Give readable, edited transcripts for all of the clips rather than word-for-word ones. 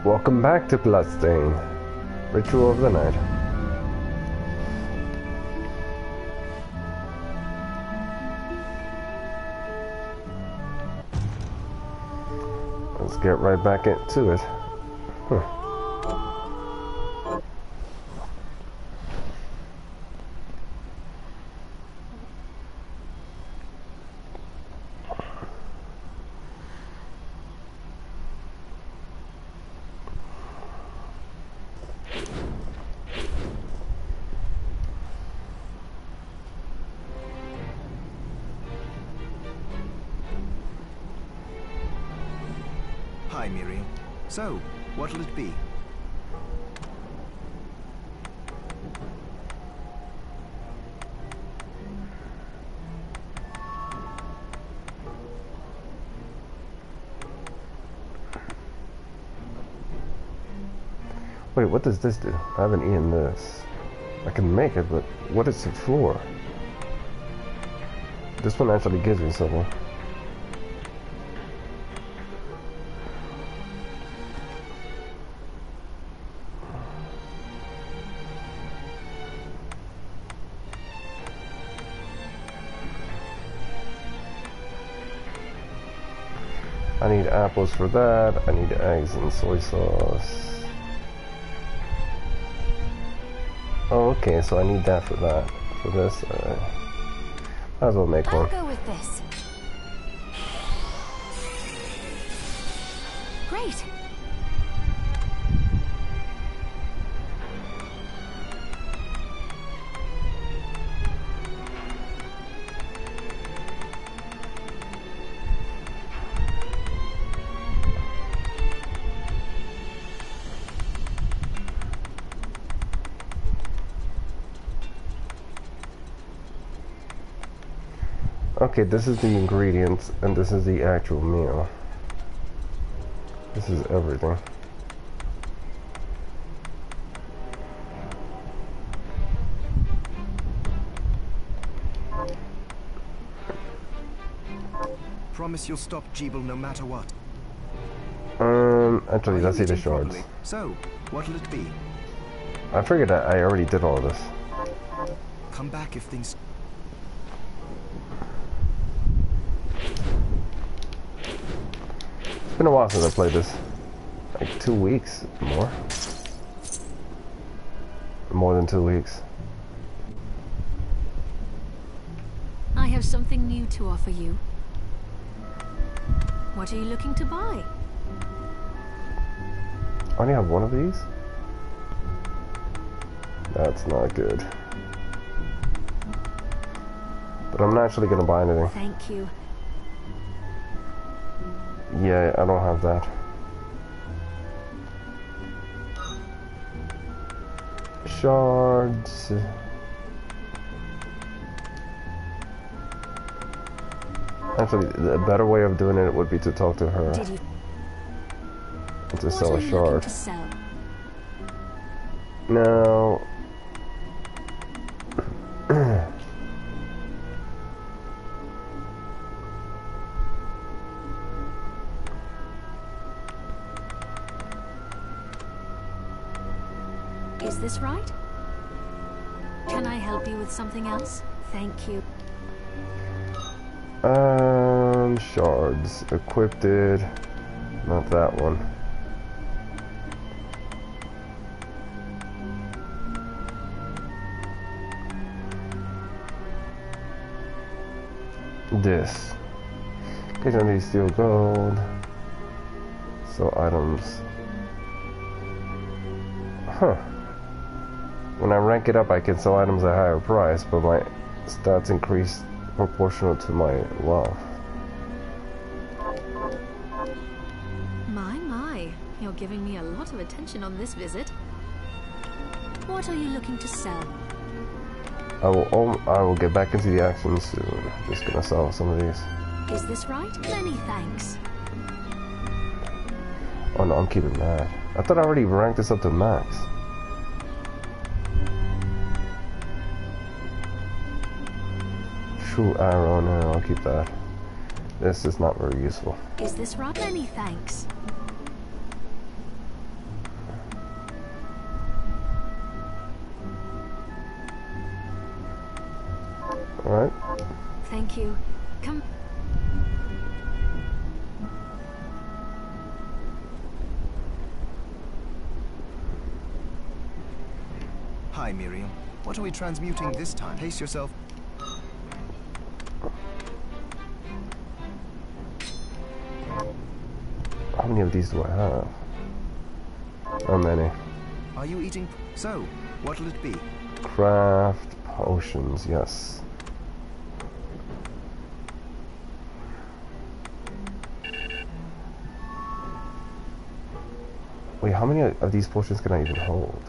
Welcome back to Bloodstained, Ritual of the Night. Let's get right back into it. Hi, Miri. So, what'll it be? Wait, what does this do? I haven't eaten this. I can make it, but what is it for? This one actually gives me something. I need apples for that. I need eggs and soy sauce. Oh, okay, so I need that for that. For this, might as well make one. I'll go with this. Great. Okay, this is the ingredients, and this is the actual meal. This is everything. Promise you'll stop Jeeble no matter what. Actually, let's see the shards. So, what'll it be? I figured that I already did all this. Come back if things... It's been a while since I played this. Like 2 weeks, more. More than 2 weeks. I have something new to offer you. What are you looking to buy? I only have one of these? That's not good. But I'm not actually gonna buy anything. Thank you. Yeah, I don't have that. Shards. Actually, the better way of doing it would be to talk to her. Did you... And to What sell are a you shard. looking to sell? No. Is this right? Can I help you with something else? Thank you. Shards. Equipped it. Not that one. This. Occasionally steal gold. Sell items. Huh. When I rank it up, I can sell items at a higher price, but my stats increase proportional to my wealth. My. You're giving me a lot of attention on this visit. What are you looking to sell? I will get back into the action soon. Just gonna sell some of these. Is this right? Many thanks. Oh no, I'm keeping that. I thought I already ranked this up to max. True arrow, no, I'll keep that. This is not very useful. Is this right? Many thanks. Alright. Thank you. Come. Hi, Miriam. What are we transmuting this time? Pace yourself. How many of these do I have? How many? Are you eating? So, what'll it be? Craft potions, yes. Wait, how many of these potions can I even hold?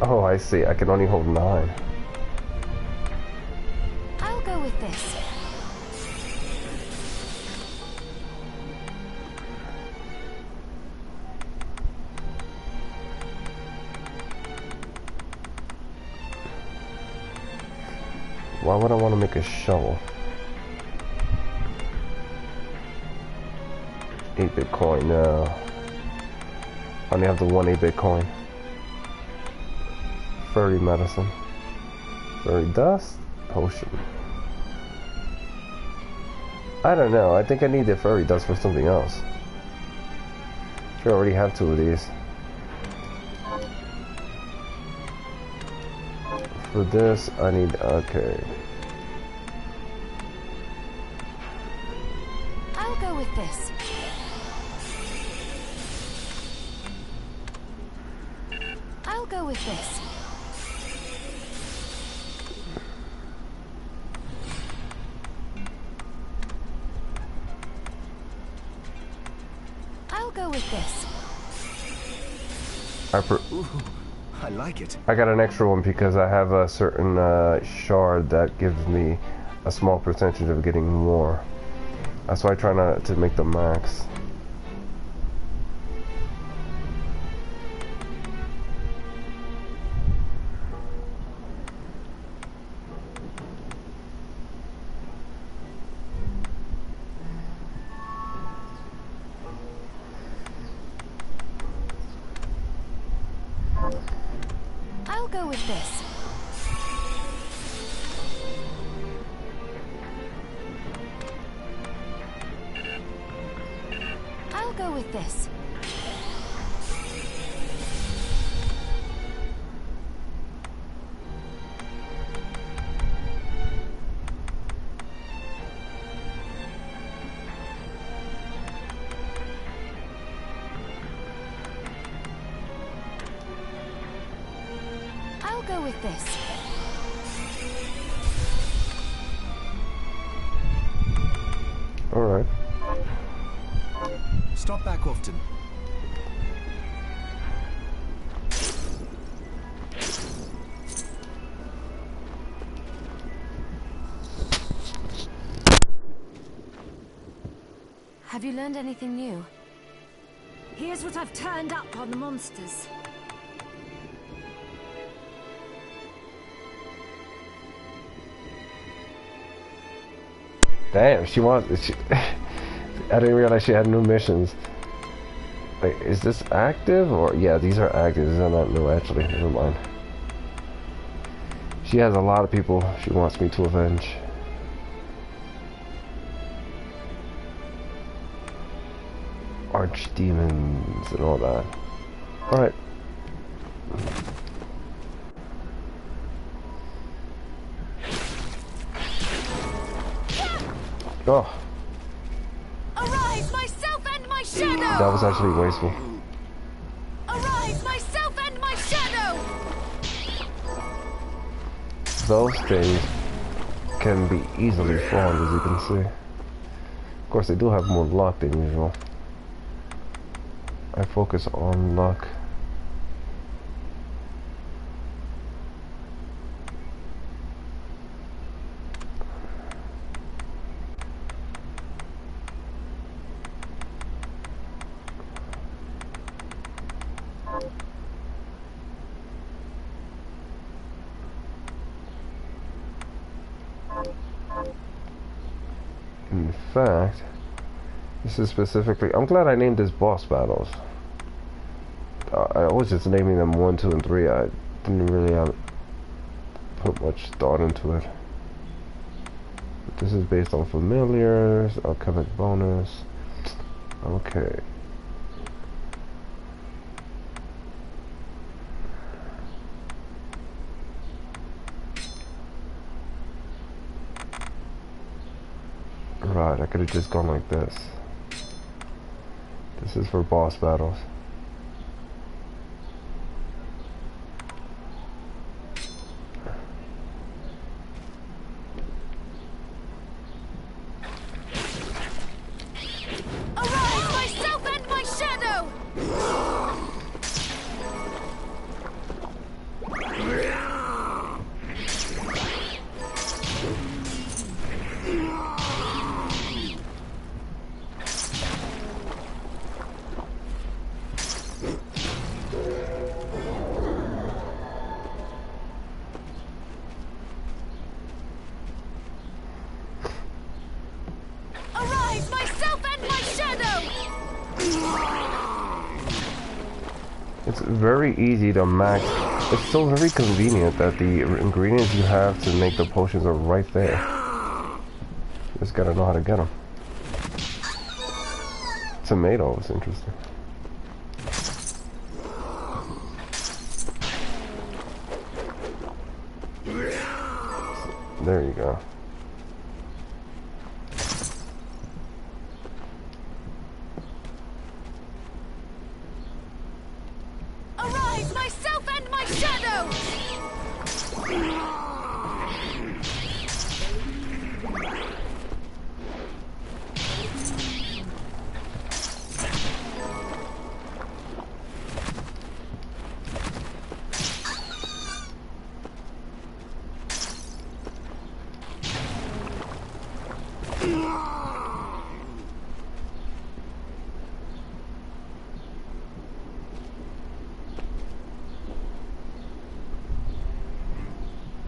Oh, I see. I can only hold 9. I'll go with this. Why would I want to make a shovel? 8-bit coin, no. I only have the 1 8-bit coin. Furry medicine. Furry dust? Potion. I don't know. I think I need the furry dust for something else. Sure, I already have 2 of these. For this, I need... okay. I'll go with this. I'll go with this. I'll go with this. Ooh, I like it. I got an extra one because I have a certain shard that gives me a small percentage of getting more. That's why I try not to make the max. I'll go with this. I'll go with this. I'll go with this. Alright. Stop back often. Have you learned anything new? Here's what I've turned up on the monsters. Damn, she wants... I didn't realize she had new missions. Wait, is this active? Or... yeah, these are active. These are not new, actually. Never mind. She has a lot of people she wants me to avenge. Archdemons and all that. Alright. Oh. Arise, myself and my shadow! That was actually wasteful. Arise, myself and my shadow! Those things can be easily farmed, as you can see. Of course, they do have more luck than usual. I focus on luck. In fact, this is specifically... I'm glad I named this boss battles. I was just naming them 1, 2, and 3. I didn't really put much thought into it. This is based on familiars, alchemic bonus. Okay. Right, I could have just gone like this. This is for boss battles. It's very easy to max. It's so very convenient that the ingredients you have to make the potions are right there. You just gotta know how to get them. Tomato is interesting. There you go.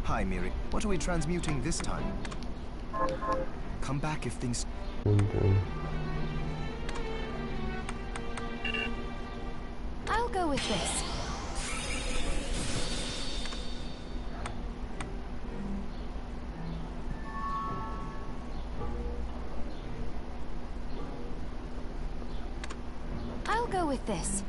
Hi, Miri. What are we transmuting this time? Come back if things... I'll go with this. I'll go with this.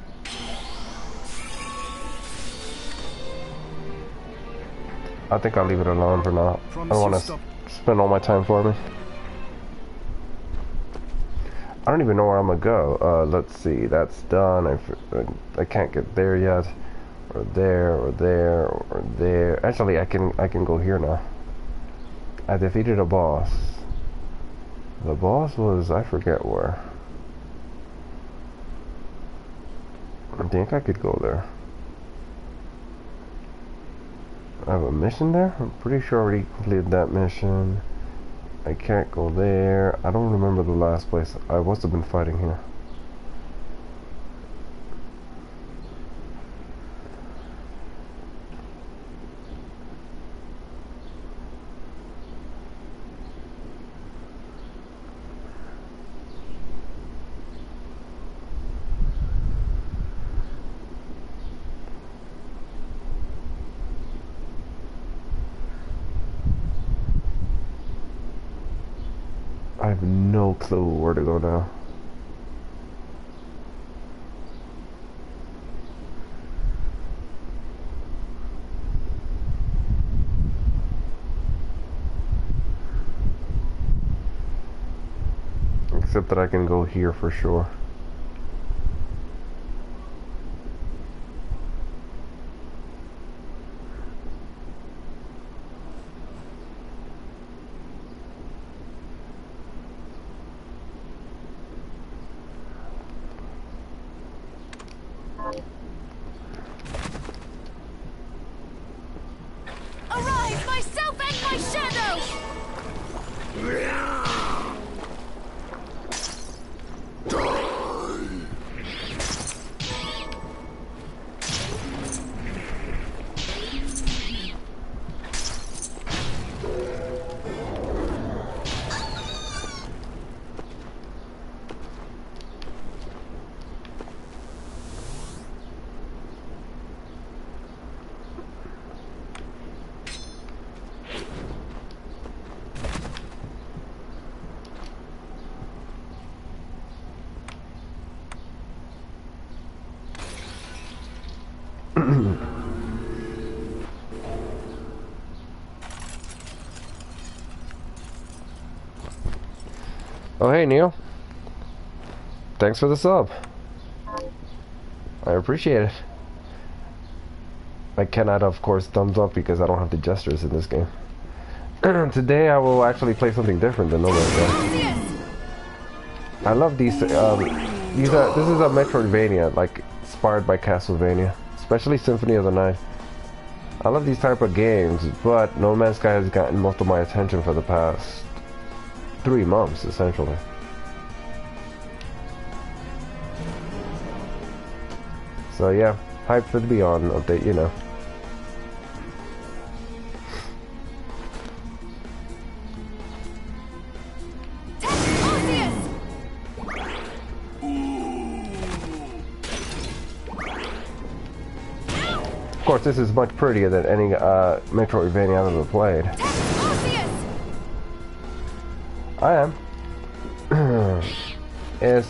I think I'll leave it alone for now. I don't want to spend all my time farming. I don't even know where I'm gonna go. Let's see. That's done. I can't get there yet. Or there, or there, or there. Actually, I can go here now. I defeated a boss. The boss was, I forget where. I think I could go there. I have a mission there? I'm pretty sure I already completed that mission. I can't go there. I don't remember the last place. I must have been fighting here. I have no clue where to go now. Except that I can go here for sure. Arise, myself and my shadow! Oh, hey, Neil. Thanks for the sub. I appreciate it. I cannot, of course, thumbs up because I don't have the gestures in this game. Today I will actually play something different than normal. I love these. This is a Metroidvania, like inspired by Castlevania, especially Symphony of the Night. I love these type of games, but No Man's Sky has gotten most of my attention for the past 3 months, essentially. So yeah, hype for the Beyond update, you know. Of course, this is much prettier than any Metroidvania I've ever played. I am.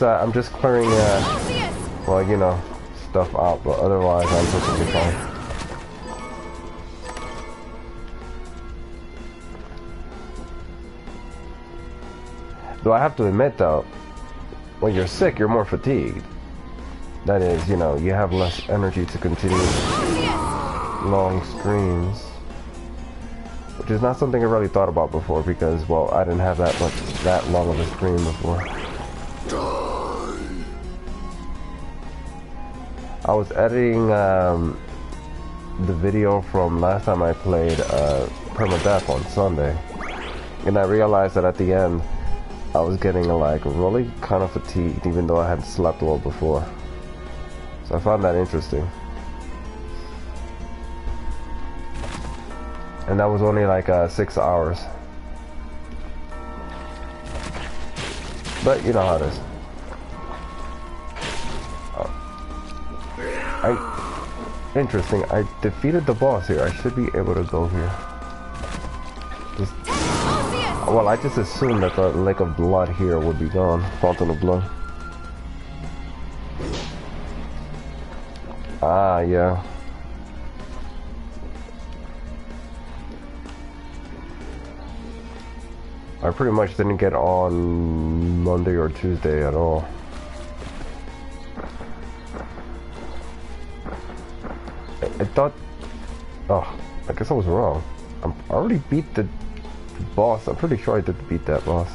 I'm just clearing, well, you know, stuff out, but otherwise I'm perfectly fine. Though I have to admit, though, when you're sick, you're more fatigued. That is, you know, you have less energy to continue long screens. Which is not something I really thought about before because, well, I didn't have that long of a screen before. I was editing the video from last time I played Permadeath on Sunday. And I realized that at the end, I was getting like really kind of fatigued even though I had slept well before. So I found that interesting. And that was only like 6 hours. But you know how it is. Interesting, I defeated the boss here. I should be able to go here. Well, I just assumed that the lake of blood here would be gone. Fountain of blood. Ah, yeah. I pretty much didn't get on Monday or Tuesday at all. I thought... Oh, I guess I was wrong. I already beat the boss. I'm pretty sure I did beat that boss.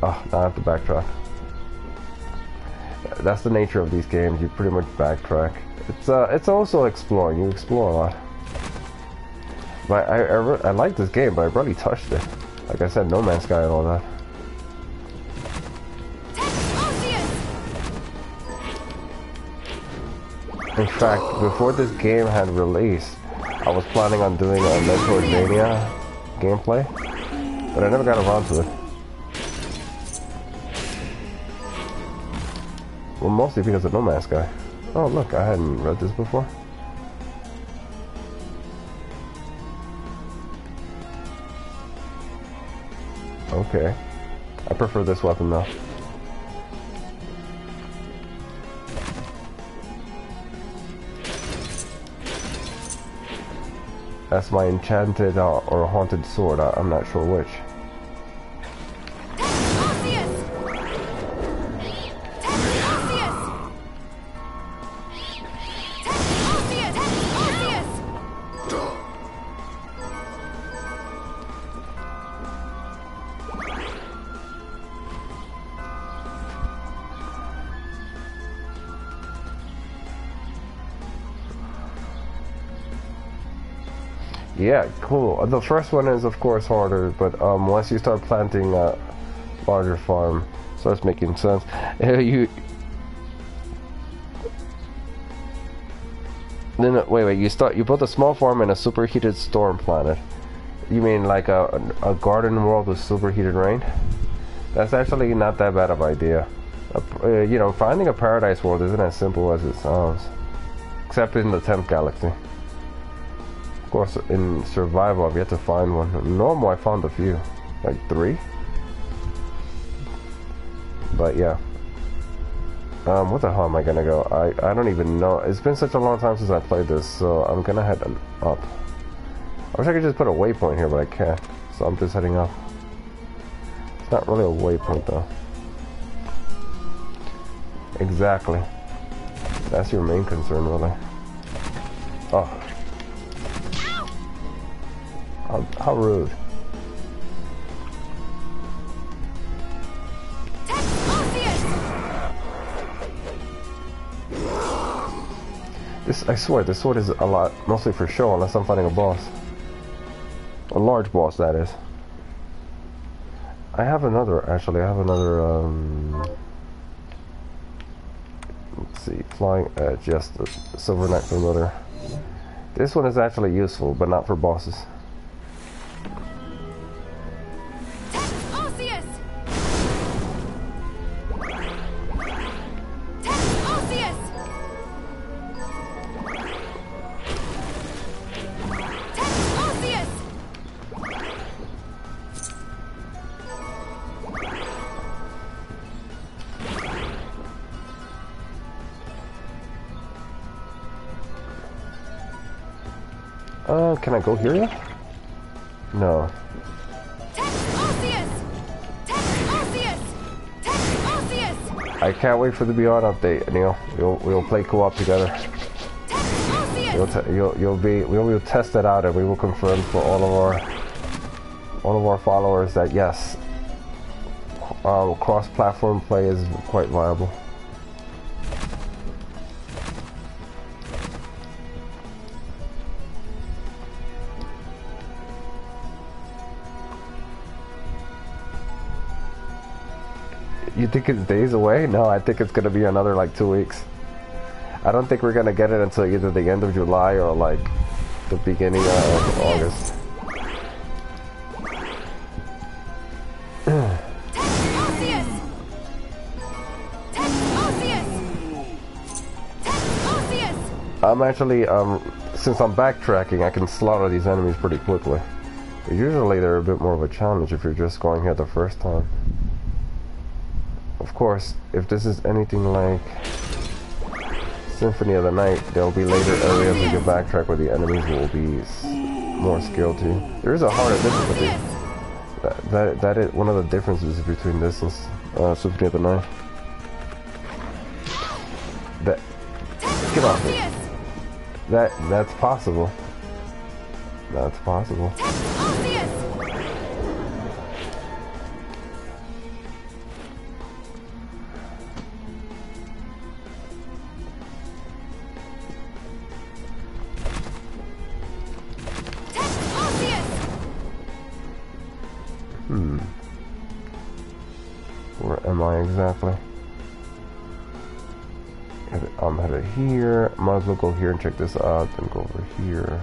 Oh, now I have to backtrack. That's the nature of these games. You pretty much backtrack. It's also exploring. You explore a lot. But I like this game, but I barely touched it. Like I said, No Man's Sky and all that. In fact, before this game had released, I was planning on doing a Metroidvania gameplay, but I never got around to it. Well, mostly because of No Man's Sky. Oh look, I hadn't read this before. Okay. I prefer this weapon though. That's my enchanted or haunted sword. I'm not sure which. Yeah, cool. The first one is of course harder, but once you start planting a larger farm, starts making sense. Wait, you built a small farm in a superheated storm planet. You mean like a garden world with superheated rain? That's actually not that bad of an idea. You know, finding a paradise world isn't as simple as it sounds, except in the 10th galaxy. Of course, in survival, I've yet to find one. In normal, I found a few, like 3. But yeah. What the hell am I gonna go? I don't even know. It's been such a long time since I played this, so I'm gonna head up. I wish I could just put a waypoint here, but I can't. So I'm just heading up. It's not really a waypoint though. Exactly. That's your main concern, really. Oh. How rude. This, I swear, this sword is a lot, mostly for show, unless I'm fighting a boss. A large boss, that is. I have another, actually, let's see, Flying Edge, yes, the Silver Knight Familiar. This one is actually useful, but not for bosses. Can I go here yet? No. I can't wait for the Beyond update, Neil. We'll play co-op together. We will test it out, and we will confirm for all of our followers that yes, cross-platform play is quite viable. You think it's days away? No, I think it's gonna be another like 2 weeks. I don't think we're gonna get it until either the end of July or like the beginning of August. I'm actually, since I'm backtracking, I can slaughter these enemies pretty quickly. But usually they're a bit more of a challenge if you're just going here the first time. Of course, if this is anything like Symphony of the Night, there'll be later areas where you backtrack where the enemies will be more skilled to. There is a harder difficulty. That is one of the differences between this and Symphony of the Night. Get off it. That's possible. That's possible. Where am I exactly? I'm headed here. Might as well go here and check this out, then go over here.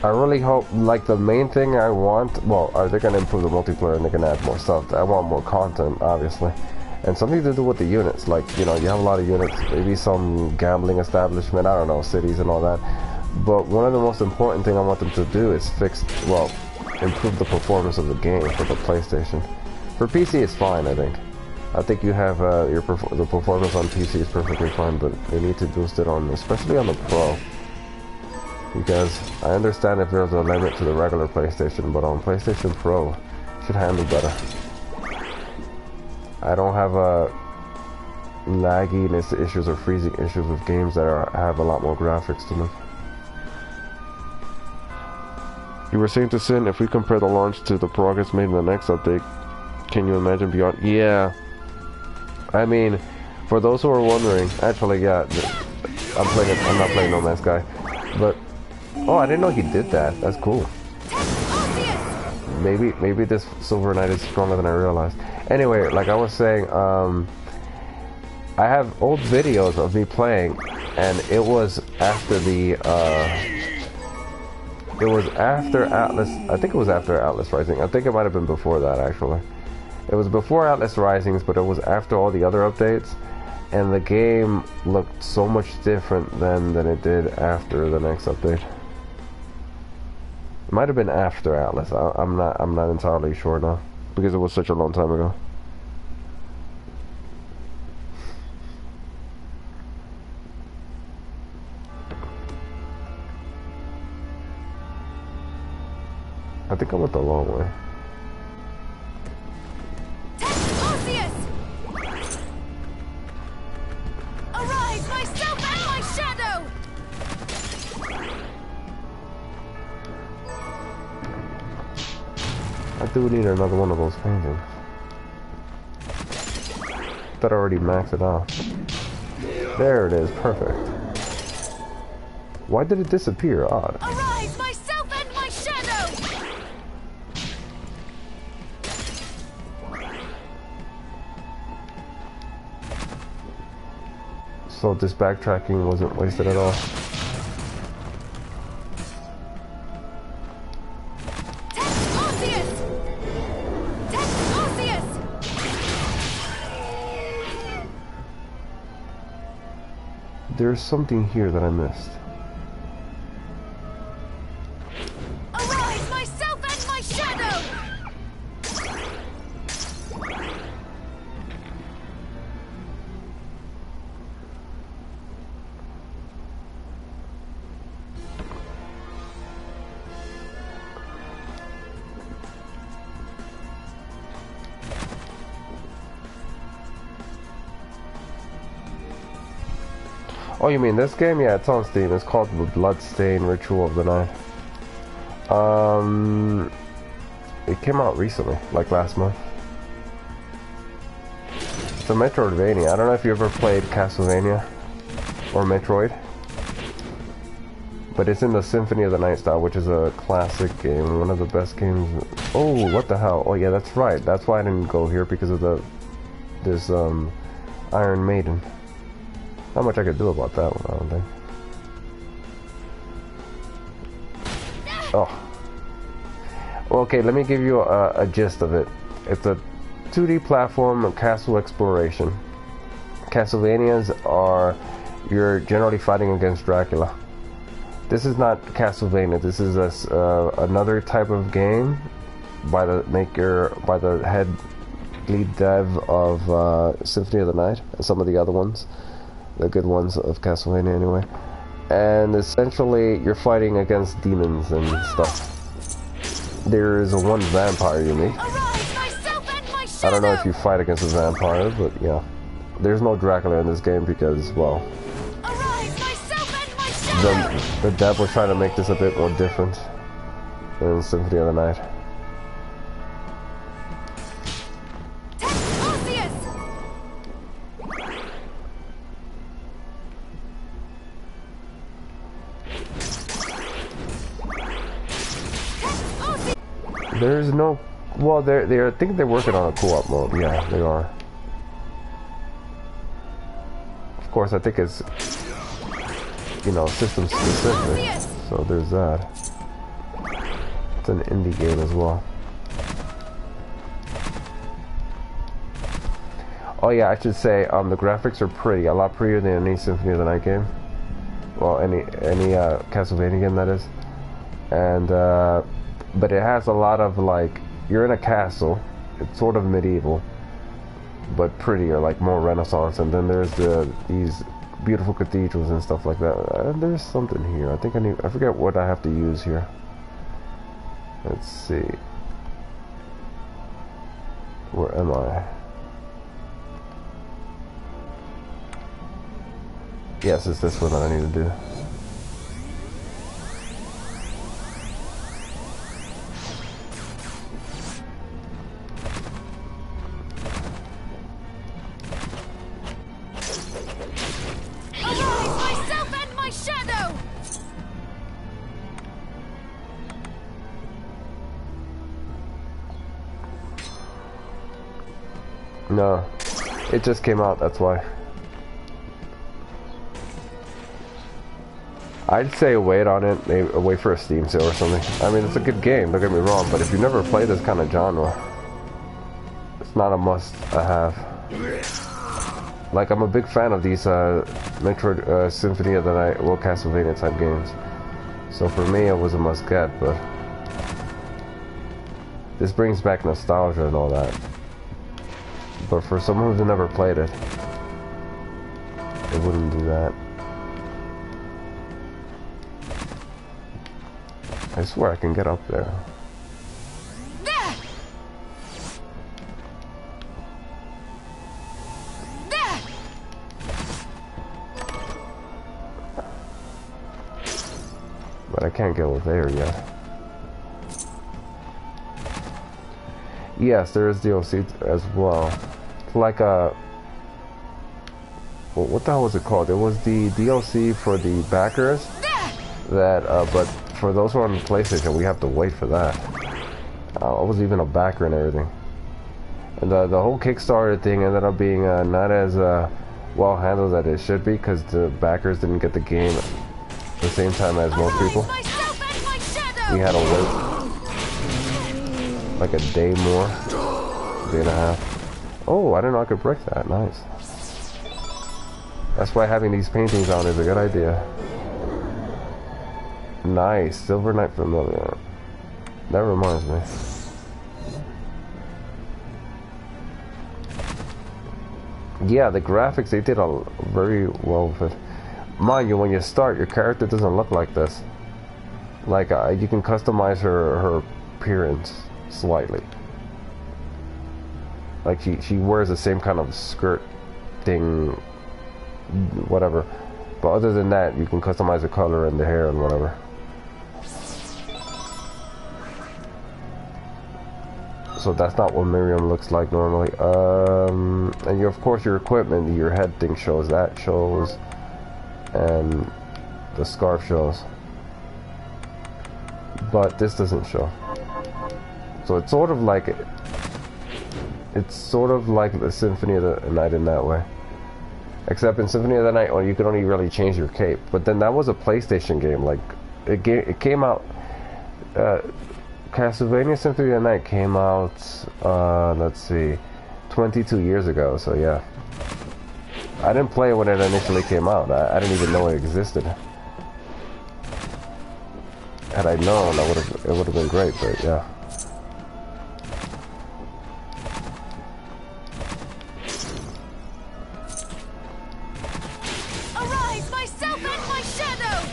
I really hope, like, the main thing I want, well, they're going to improve the multiplayer and they're going to add more stuff. I want more content, obviously. And something to do with the units, like, you know, you have a lot of units, maybe some gambling establishment, I don't know, cities and all that. But one of the most important thing I want them to do is improve the performance of the game for the PlayStation. For PC, it's fine, I think. I think you have, the performance on PC is perfectly fine, but they need to boost it on, especially on the Pro. Because I understand if there's a limit to the regular PlayStation, but on PlayStation Pro, it should handle better. I don't have lagginess issues or freezing issues with games that have a lot more graphics to them. You were saying to Sin, if we compare the launch to the progress made in the next update, can you imagine Beyond? Yeah. I mean, for those who are wondering, actually, yeah, I'm not playing No Man's Sky, but. Oh, I didn't know he did that. That's cool. Maybe this Silver Knight is stronger than I realized. Anyway, like I was saying, I have old videos of me playing, and it was after the It was after Atlas. I think it was after Atlas Rising. I think it might have been before that actually. It was before Atlas Risings, but it was after all the other updates, and the game looked so much different then than it did after the next update. It might have been after Atlas. I'm not entirely sure now because it was such a long time ago. I think I went the long way. Arise, myself and my shadow! I do need another one of those paintings. That already maxed it out. There it is, perfect. Why did it disappear? Odd. Arise, myself and my shadow! So this backtracking wasn't wasted at all. There's something here that I missed. Arise, myself and my shadow! Oh, you mean this game? Yeah, it's on Steam. It's called the Bloodstained Ritual of the Night. It came out recently, like last month. It's a Metroidvania. I don't know if you ever played Castlevania or Metroid, but it's in the Symphony of the Night style, which is a classic game, one of the best games. Oh, what the hell? Oh yeah, that's right. That's why I didn't go here, because of this Iron Maiden. Not much I could do about that one, I don't think. Oh. Okay, let me give you a gist of it. It's a 2D platform of castle exploration. Castlevanias are, you're generally fighting against Dracula. This is not Castlevania. This is another type of game by the head lead dev of Symphony of the Night and some of the other ones. The good ones of Castlevania anyway. And essentially you're fighting against demons and stuff. There is one vampire you meet. I don't know if you fight against a vampire, but yeah. There's no Dracula in this game because, well, the dev was trying to make this a bit more different than Symphony of the Night. There's no, well, I think they're working on a co-op mode. Yeah, they are. Of course, I think it's, you know, system specific. So there's that. It's an indie game as well. Oh yeah, I should say, the graphics are pretty, a lot prettier than any Symphony of the Night game. Well, any Castlevania game, that is. And but it has a lot of, like, you're in a castle. It's sort of medieval, but prettier, like more Renaissance. And then there's these beautiful cathedrals and stuff like that. There's something here. I forget what I have to use here. Let's see. Where am I? Yes, it's this one that I need to do. No, it just came out, that's why. I'd say wait on it, maybe wait for a Steam sale or something. I mean, it's a good game, don't get me wrong, but if you never played this kind of genre, it's not a must-have. Like, I'm a big fan of these Metroid Symphony of the Night, well, Castlevania type games. So for me, it was a must-get, but this brings back nostalgia and all that. But for someone who's never played it, it wouldn't do that. I swear I can get up there. But I can't go there yet. Yes, there is DLC as well. It's like a... Well, what the hell was it called? It was the DLC for the backers. That, but for those who are on PlayStation, we have to wait for that. I was even a backer and everything. And the whole Kickstarter thing ended up being not as well handled as it should be, because the backers didn't get the game at the same time as most people. We had to wait like a day more, day and a half. Oh, I didn't know I could break that. Nice. That's why having these paintings on is a good idea. Nice, Silver Knight Familiar. That reminds me. Yeah, the graphics, they did very well with it. Mind you, when you start, your character doesn't look like this. Like, you can customize her appearance slightly. Like, she wears the same kind of skirt thing, whatever. But other than that, you can customize the color and the hair and whatever. So that's not what Miriam looks like normally. And you, of course, your equipment, your head thing shows, that shows, and the scarf shows. But this doesn't show. So it's sort of like the Symphony of the Night in that way. Except in Symphony of the Night, well, you could only really change your cape. But then that was a PlayStation game. Like, it came out. Castlevania Symphony of the Night came out, let's see, 22 years ago, so yeah. I didn't play it when it initially came out. I didn't even know it existed. Had I known, it would have been great, but yeah. Arise, myself and my shadow!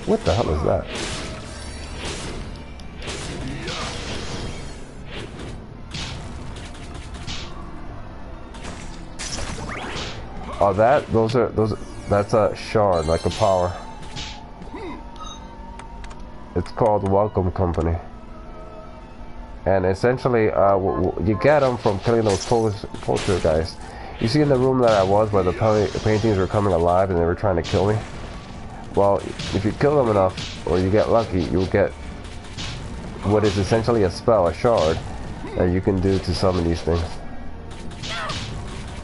What the hell is that? Oh, that's a shard, like a power. It's called Welcome Company. And essentially, you get them from killing those poltergeists. You see in the room that I was, where the paintings were coming alive and they were trying to kill me? Well, if you kill them enough, or you get lucky, you'll get what is essentially a spell, a shard, that you can do to summon these things.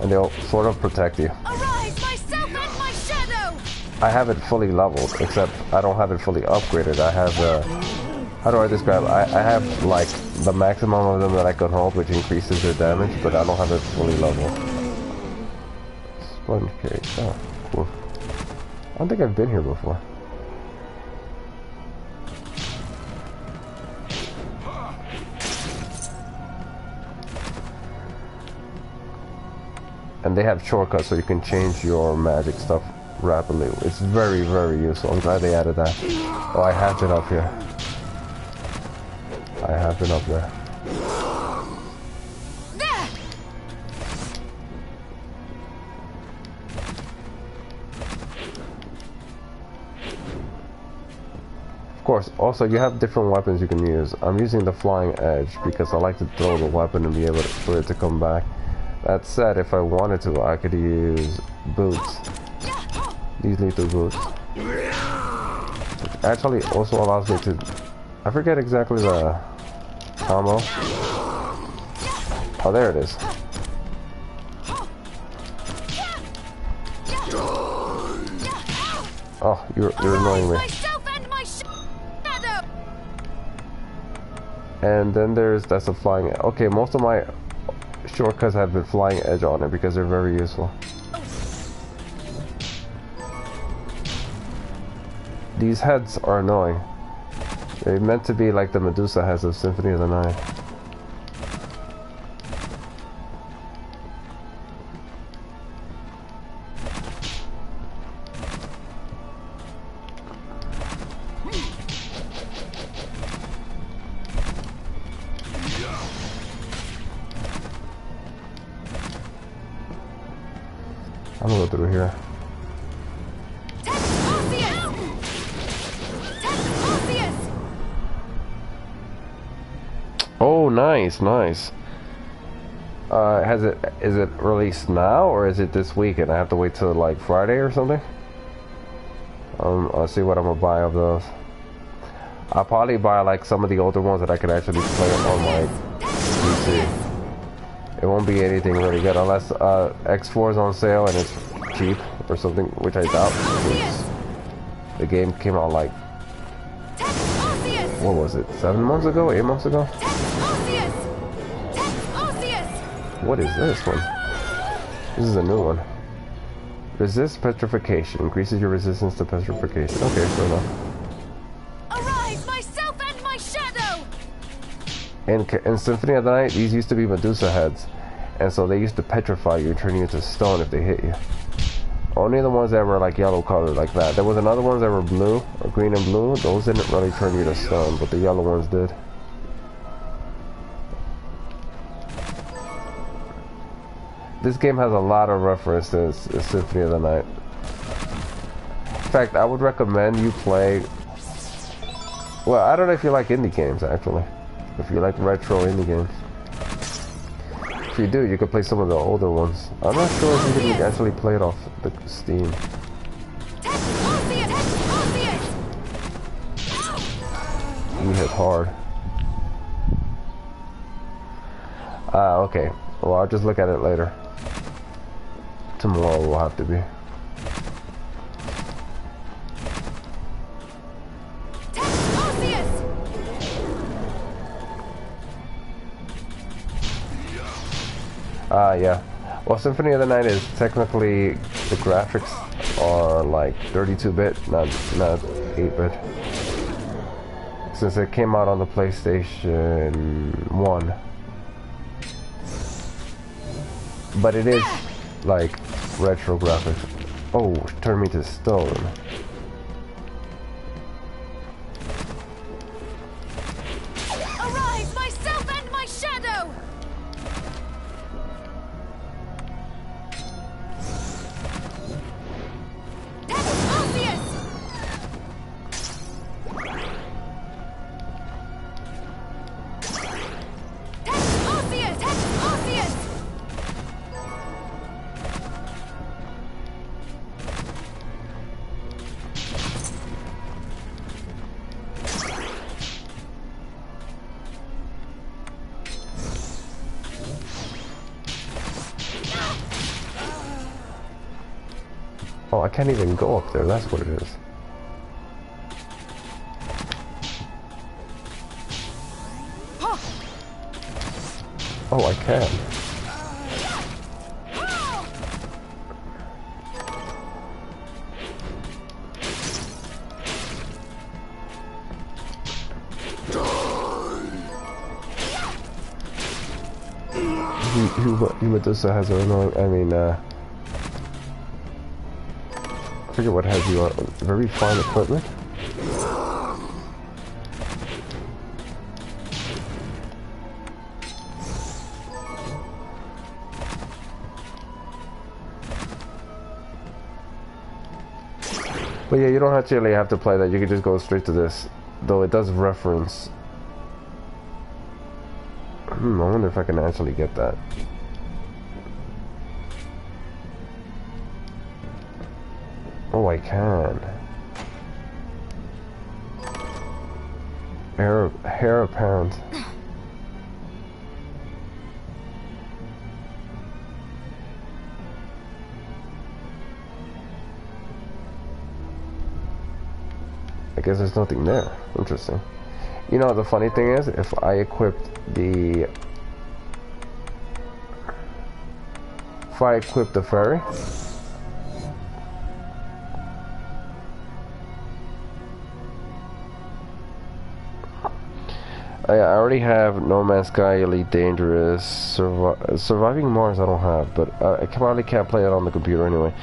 And they'll sort of protect you. Arise, myself and my shadow! I have it fully leveled, except I don't have it fully upgraded. I have, how do I describe it? I have, like, the maximum of them that I can hold, which increases their damage, but I don't have it fully leveled. Sponge cake, oh, cool. I don't think I've been here before. And they have shortcuts so you can change your magic stuff rapidly. It's very, very useful. I'm glad they added that. Oh, I have been up here. I have been up there. Of course, also you have different weapons you can use. I'm using the flying edge because I like to throw the weapon and be able for it to come back. That said, if I wanted to, I could use boots. These lethal boots. Which actually also allows me to... I forget exactly the combo. Oh, there it is. Oh, you're annoying me. Myself and my shadow. And then that's a flying. Okay, most of my shortcuts have been flying edge on it because they're very useful. These heads are annoying. They're meant to be like the Medusa heads of Symphony of the Night. I'm gonna go through here. Oh, nice, nice. Is it released now or is it this week and I have to wait till like Friday or something? I'll see what I'm gonna buy of those. I'll probably buy like some of the older ones that I can actually play on my PC. It won't be anything really good unless X4 is on sale and it's cheap or something, which I doubt. The game came out like, what was it, 7 months ago, 8 months ago? What is this one? This is a new one. Resist petrification. Increases your resistance to petrification. Okay, fair enough. Arise, myself and my shadow. In Symphony of the Night, these used to be Medusa heads. And so they used to petrify you and turn you into stone if they hit you. Only the ones that were like yellow colored like that. There was another ones that were blue, or green and blue. Those didn't really turn you to stone, but the yellow ones did. This game has a lot of references to Symphony of the Night. In fact, I would recommend you play... Well, I don't know if you like indie games, actually. If you like retro indie games. If you do, you could play some of the older ones. I'm not sure if you can actually play it off the Steam. You hit hard. Okay. Well, I'll just look at it later. Tomorrow will have to be. Yeah. Well, Symphony of the Night is technically, the graphics are like 32-bit, not 8-bit. Since it came out on the PlayStation 1. But it is like retro graphics. Oh, turn me to stone. Arise, myself and my shadow. Oh, I can't even go up there, that's what it is. Oh, I can. Medusa has an annoying, I forget what has you on. Very fine equipment. But yeah, you don't actually have to play that. You can just go straight to this. Though it does reference. I wonder if I can actually get that. Oh, I can. Hair apparent. guess there's nothing there. Interesting. You know, the funny thing is, if I equipped the ferry, I already have No Man's Sky, Elite Dangerous, Surviving Mars I don't have, but I probably can't play it on the computer anyway.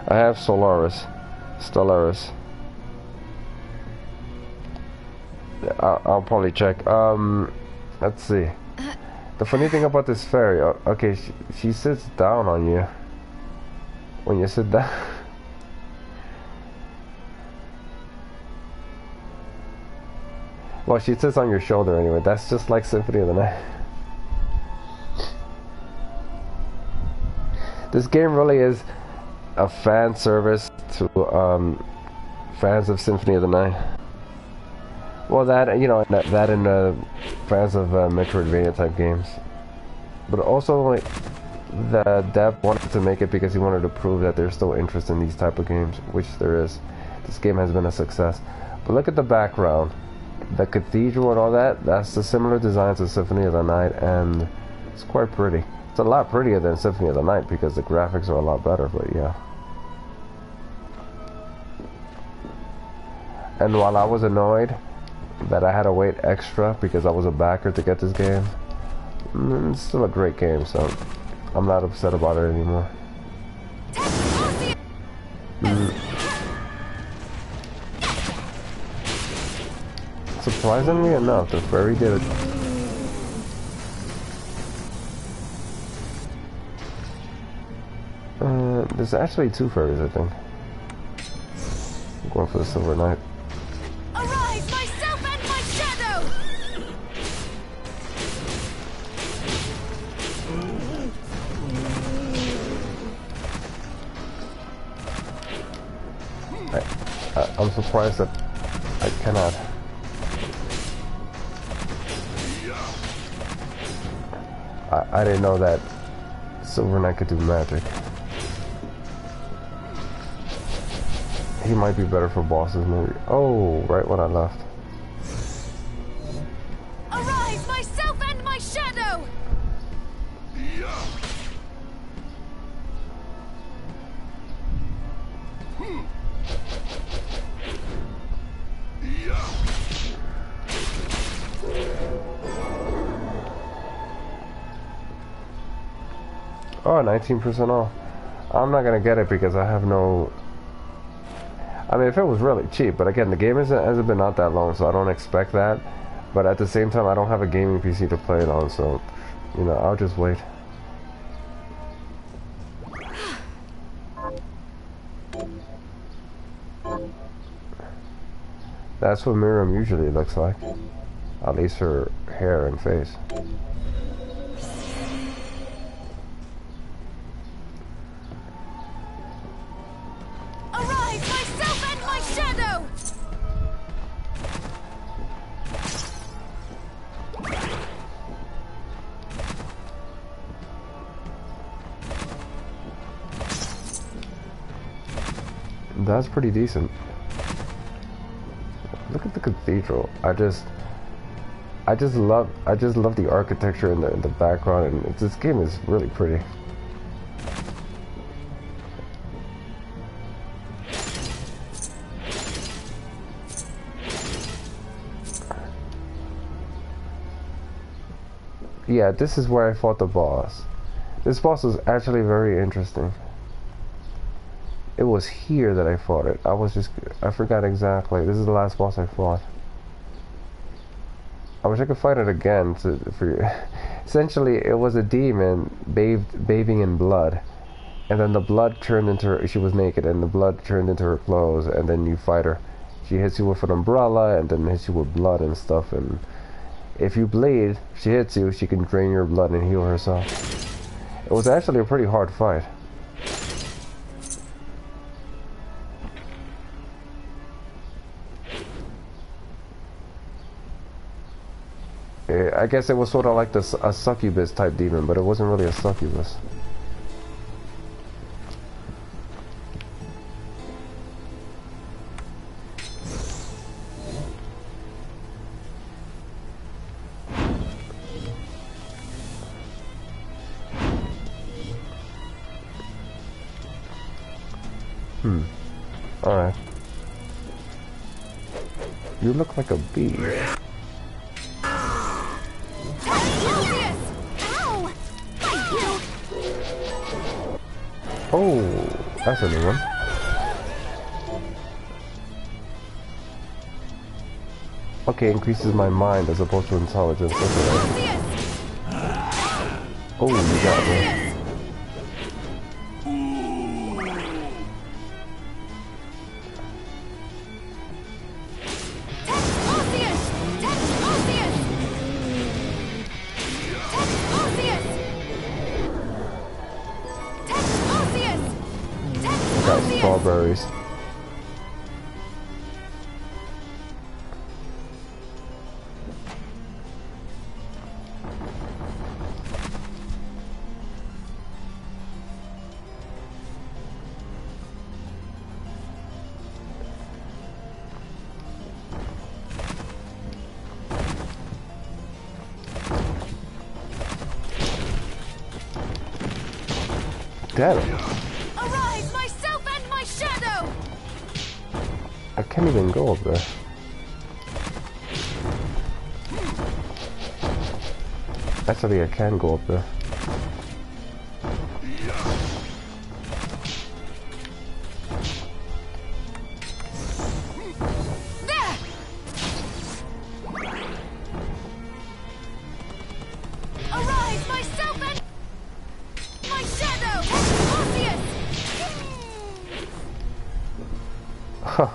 I have Stellaris. I'll probably check. Let's see. The funny thing about this fairy, okay, she sits down on you when you sit down. Well, she sits on your shoulder anyway. That's just like Symphony of the Night. This game really is a fan service to fans of Symphony of the Night. Well, that, you know, that and fans of Metroidvania type games. But also, like, the dev wanted to make it because he wanted to prove that there's still interest in these type of games, which there is. This game has been a success. But look at the background. The cathedral and all that, that's the similar design to Symphony of the Night, and it's quite pretty. It's a lot prettier than Symphony of the Night because the graphics are a lot better, but yeah. And while I was annoyed that I had to wait extra because I was a backer to get this game, it's still a great game, so I'm not upset about it anymore. Surprisingly enough, the fairy did it. There's actually two fairies, I think. I'm going for the Silver Knight. Arise, myself and my shadow! I'm surprised that I cannot. I didn't know that Silver Knight could do magic. He might be better for bosses, maybe. Oh, right when I left. Arise, myself and my shadow! Oh, 19% off. I'm not gonna get it because I have no... I mean, if it was really cheap, but again, the game hasn't been out that long, so I don't expect that. But at the same time, I don't have a gaming PC to play it on, so, you know, I'll just wait. That's what Miriam usually looks like. At least her hair and face. Arise, myself and my shadow! That's pretty decent. Look at the cathedral. I just love the architecture and the background, and this game is really pretty. Yeah, this is where I fought the boss. This boss was actually very interesting. It was here that I fought it. I forgot exactly. This is the last boss I fought. I wish I could fight it again. Essentially, it was a demon bathing in blood. And then the blood turned into her, she was naked, and the blood turned into her clothes, and then you fight her. She hits you with an umbrella, and then hits you with blood and stuff, and if you bleed, she hits you, she can drain your blood and heal herself. It was actually a pretty hard fight. I guess it was sort of like a succubus type demon, but it wasn't really a succubus. Alright. You look like a bee. Oh, that's a new one. Okay, increases my mind as opposed to intelligence. Okay. Oh, you got me. Got strawberries. Damn it. Arise, myself and my shadow! I can't even go up there. Actually, I can go up there. There! Arise, myself and my shadow! Orpheus! Huh.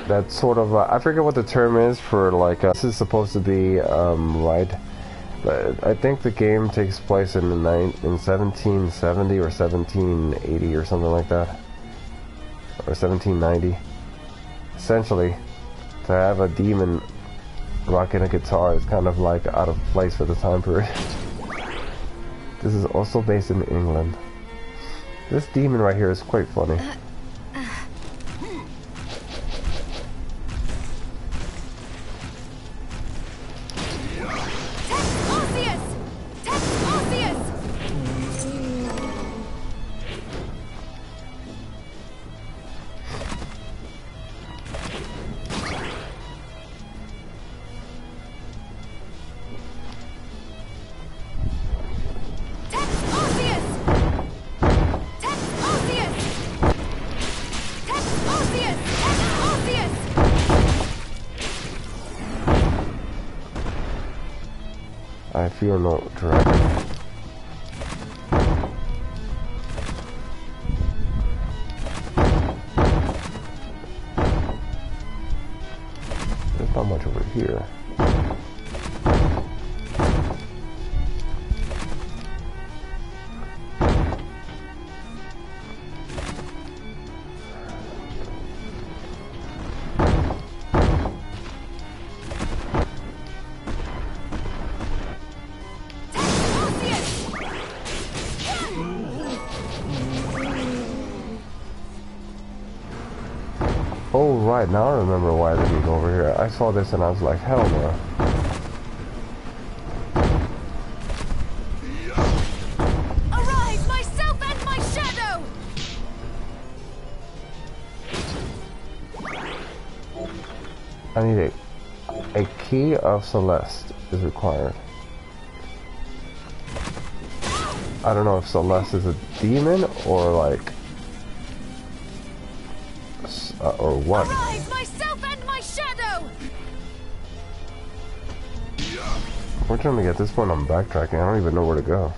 That's sort of, I forget what the term is for, like, this is supposed to be, right, but I think the game takes place in 1770 or 1780 or something like that, or 1790. Essentially, to have a demon rocking a guitar is kind of, like, out of place for the time period. This is also based in England. This demon right here is quite funny. I fear no dragon. There's not much over here. Oh, right, now I remember why I didn't go over here. I saw this and I was like, hell no. Arise, myself and my shadow! I need a key of Celeste is required. I don't know if Celeste is a demon or like... or what. Arise, myself and my shadow! Fortunately, at this point I'm backtracking. I don't even know where to go.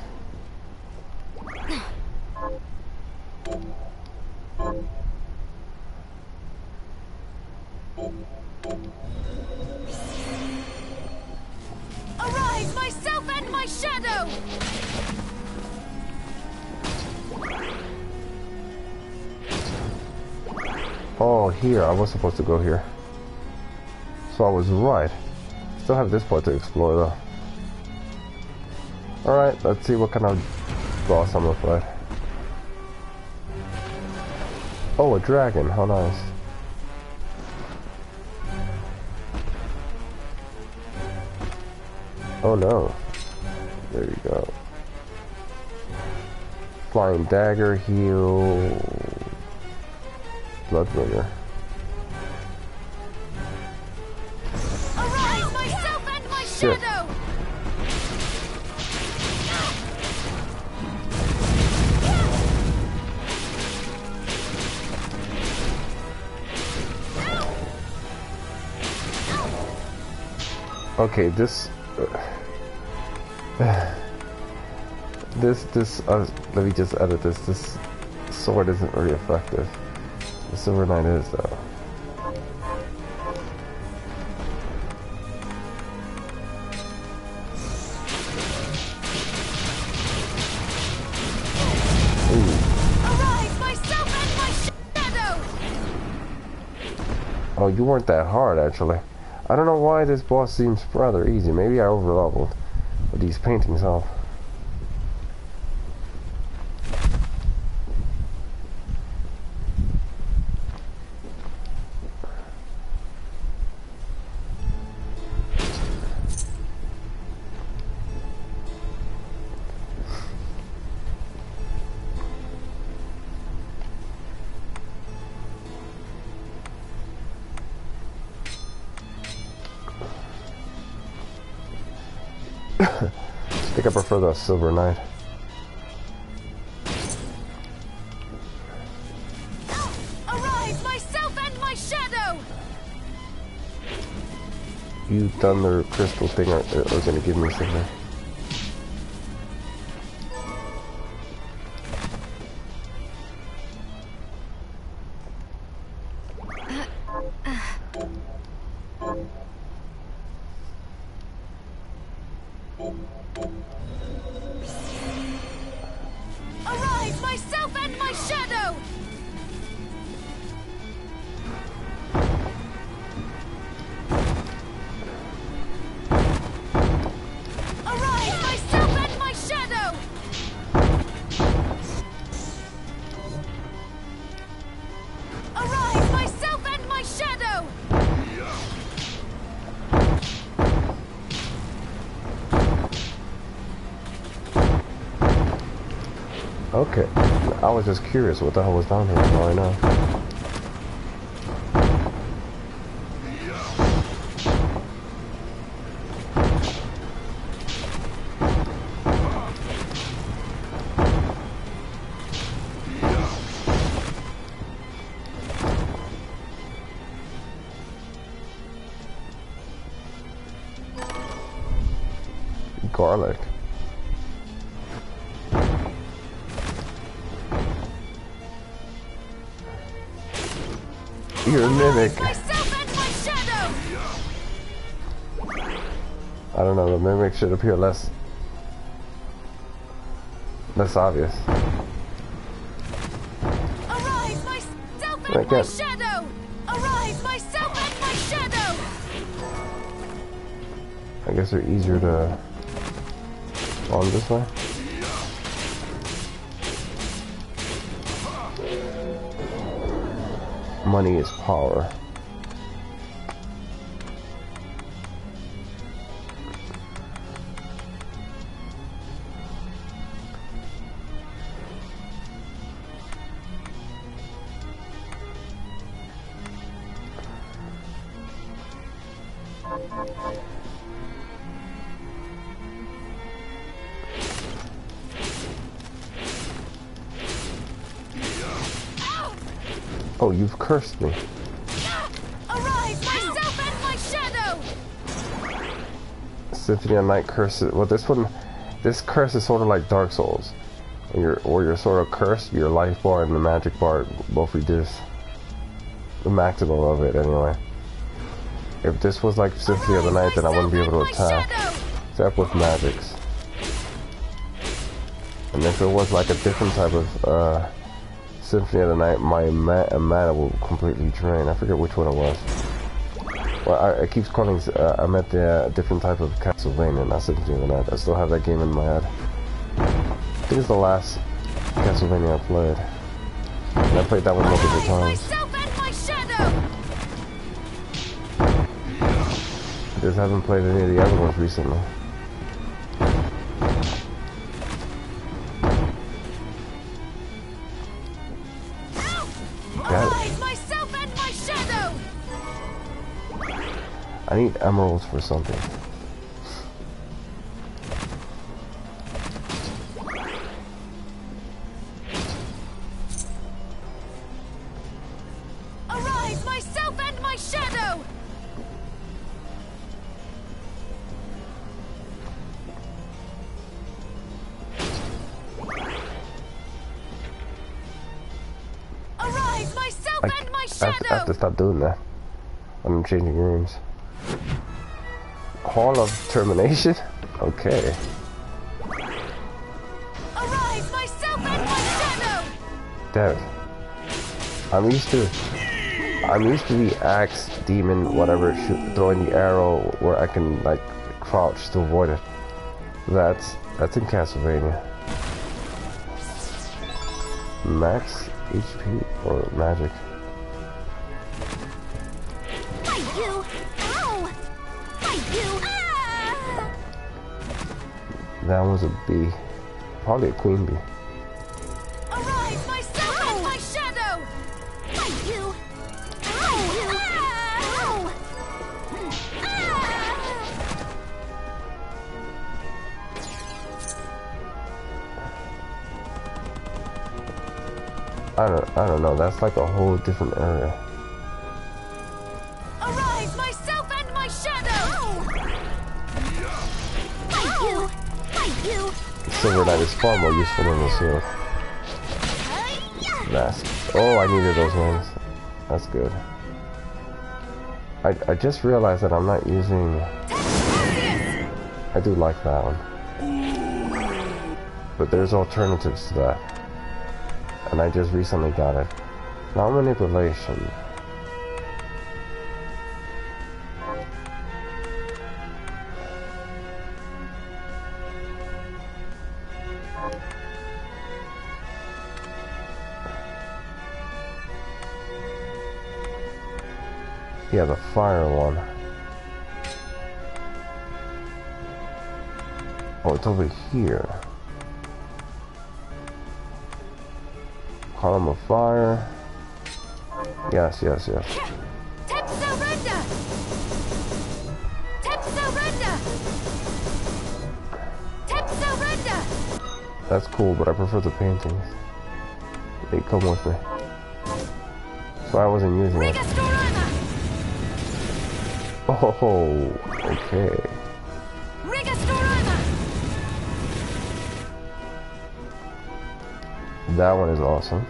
Arise, myself and my shadow! Oh, here. I was supposed to go here. So I was right. Still have this part to explore though. Alright, let's see what kind of boss I'm gonna fight. Oh, a dragon. How nice. Oh no. There you go. Flying dagger, heal, bloodbringer. Arise, myself and my Shit. shadow! Okay, this let me just edit this. This sword isn't very effective. The Silver Knight is though. Arise, myself and my shadow! Oh, you weren't that hard actually. I don't know why this boss seems rather easy. Maybe I overleveled with these paintings off. I think I prefer the Silver Knight. Arise, myself and my shadow! You thunder crystal thing are gonna give me something. Arise, myself and my shadow! Arise, myself and my shadow! Arise, myself and my shadow! Okay, I was just curious what the hell was down here. Now I know. Garlic. You're a mimic. Myself and my shadow! I don't know, the mimic should appear less obvious. Arise, myself and Like my that. shadow! Arise, myself and my shadow! I guess they're easier to on this way. Money is power. Oh, you've cursed me. Arise, myself and my shadow! Symphony of Night curse. Well, this curse is sort of like Dark Souls. Or you're sort of cursed, your life bar and the magic bar both reduce. The maximum of it, anyway. If this was like Symphony of the Night, then I wouldn't be able to attack. Except with magics. And if it was like a different type of Symphony of the Night, my mana will completely drain. I forget which one it was. Well, I keep calling. I meant the different type of Castlevania, not Symphony of the Night. I still have that game in my head. I think it's the last Castlevania I played. And I played that one multiple times. Myself and my shadow! I just haven't played any of the other ones recently. need emeralds for something. Arise, myself and my shadow! Arise, myself and my I have shadow! to stop doing that when I'm changing rooms. Hall of Termination? Okay. Arise, myself and my shadow! Damn it. I'm used to the axe, demon, whatever, throwing the arrow where I can like crouch to avoid it. That's in Castlevania. Max HP or magic. Fight you! Ow! Fight you! Ah! That was a bee. Probably a queen bee. Arise, myself and my shadow! Fight you! Ow! Ow! I don't know. That's like a whole different area. Arise, myself and my shadow! Fight you! Fight you! Silver Knight is far more useful than the sword. Mask. Oh, I needed those wings. That's good. I just realized that I'm not using... I do like that one. But there's alternatives to that. And I just recently got it. Now manipulation. Yeah, the fire one. Oh, it's over here. Column of fire. Yes, yes, yes. Tep surrender! Tep surrender! Tep surrender! That's cool, but I prefer the paintings. They come with me. So I wasn't using it. Oh, okay. That one is awesome.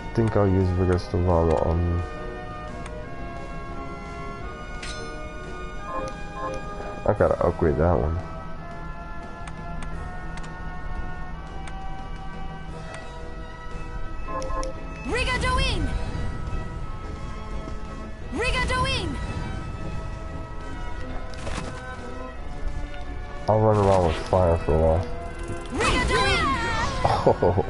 I think I'll use Vigorous Lava on... I gotta upgrade that one. Rigadoin! Rigadoin! I'll run around with fire for a while. Rigadoin! Oh.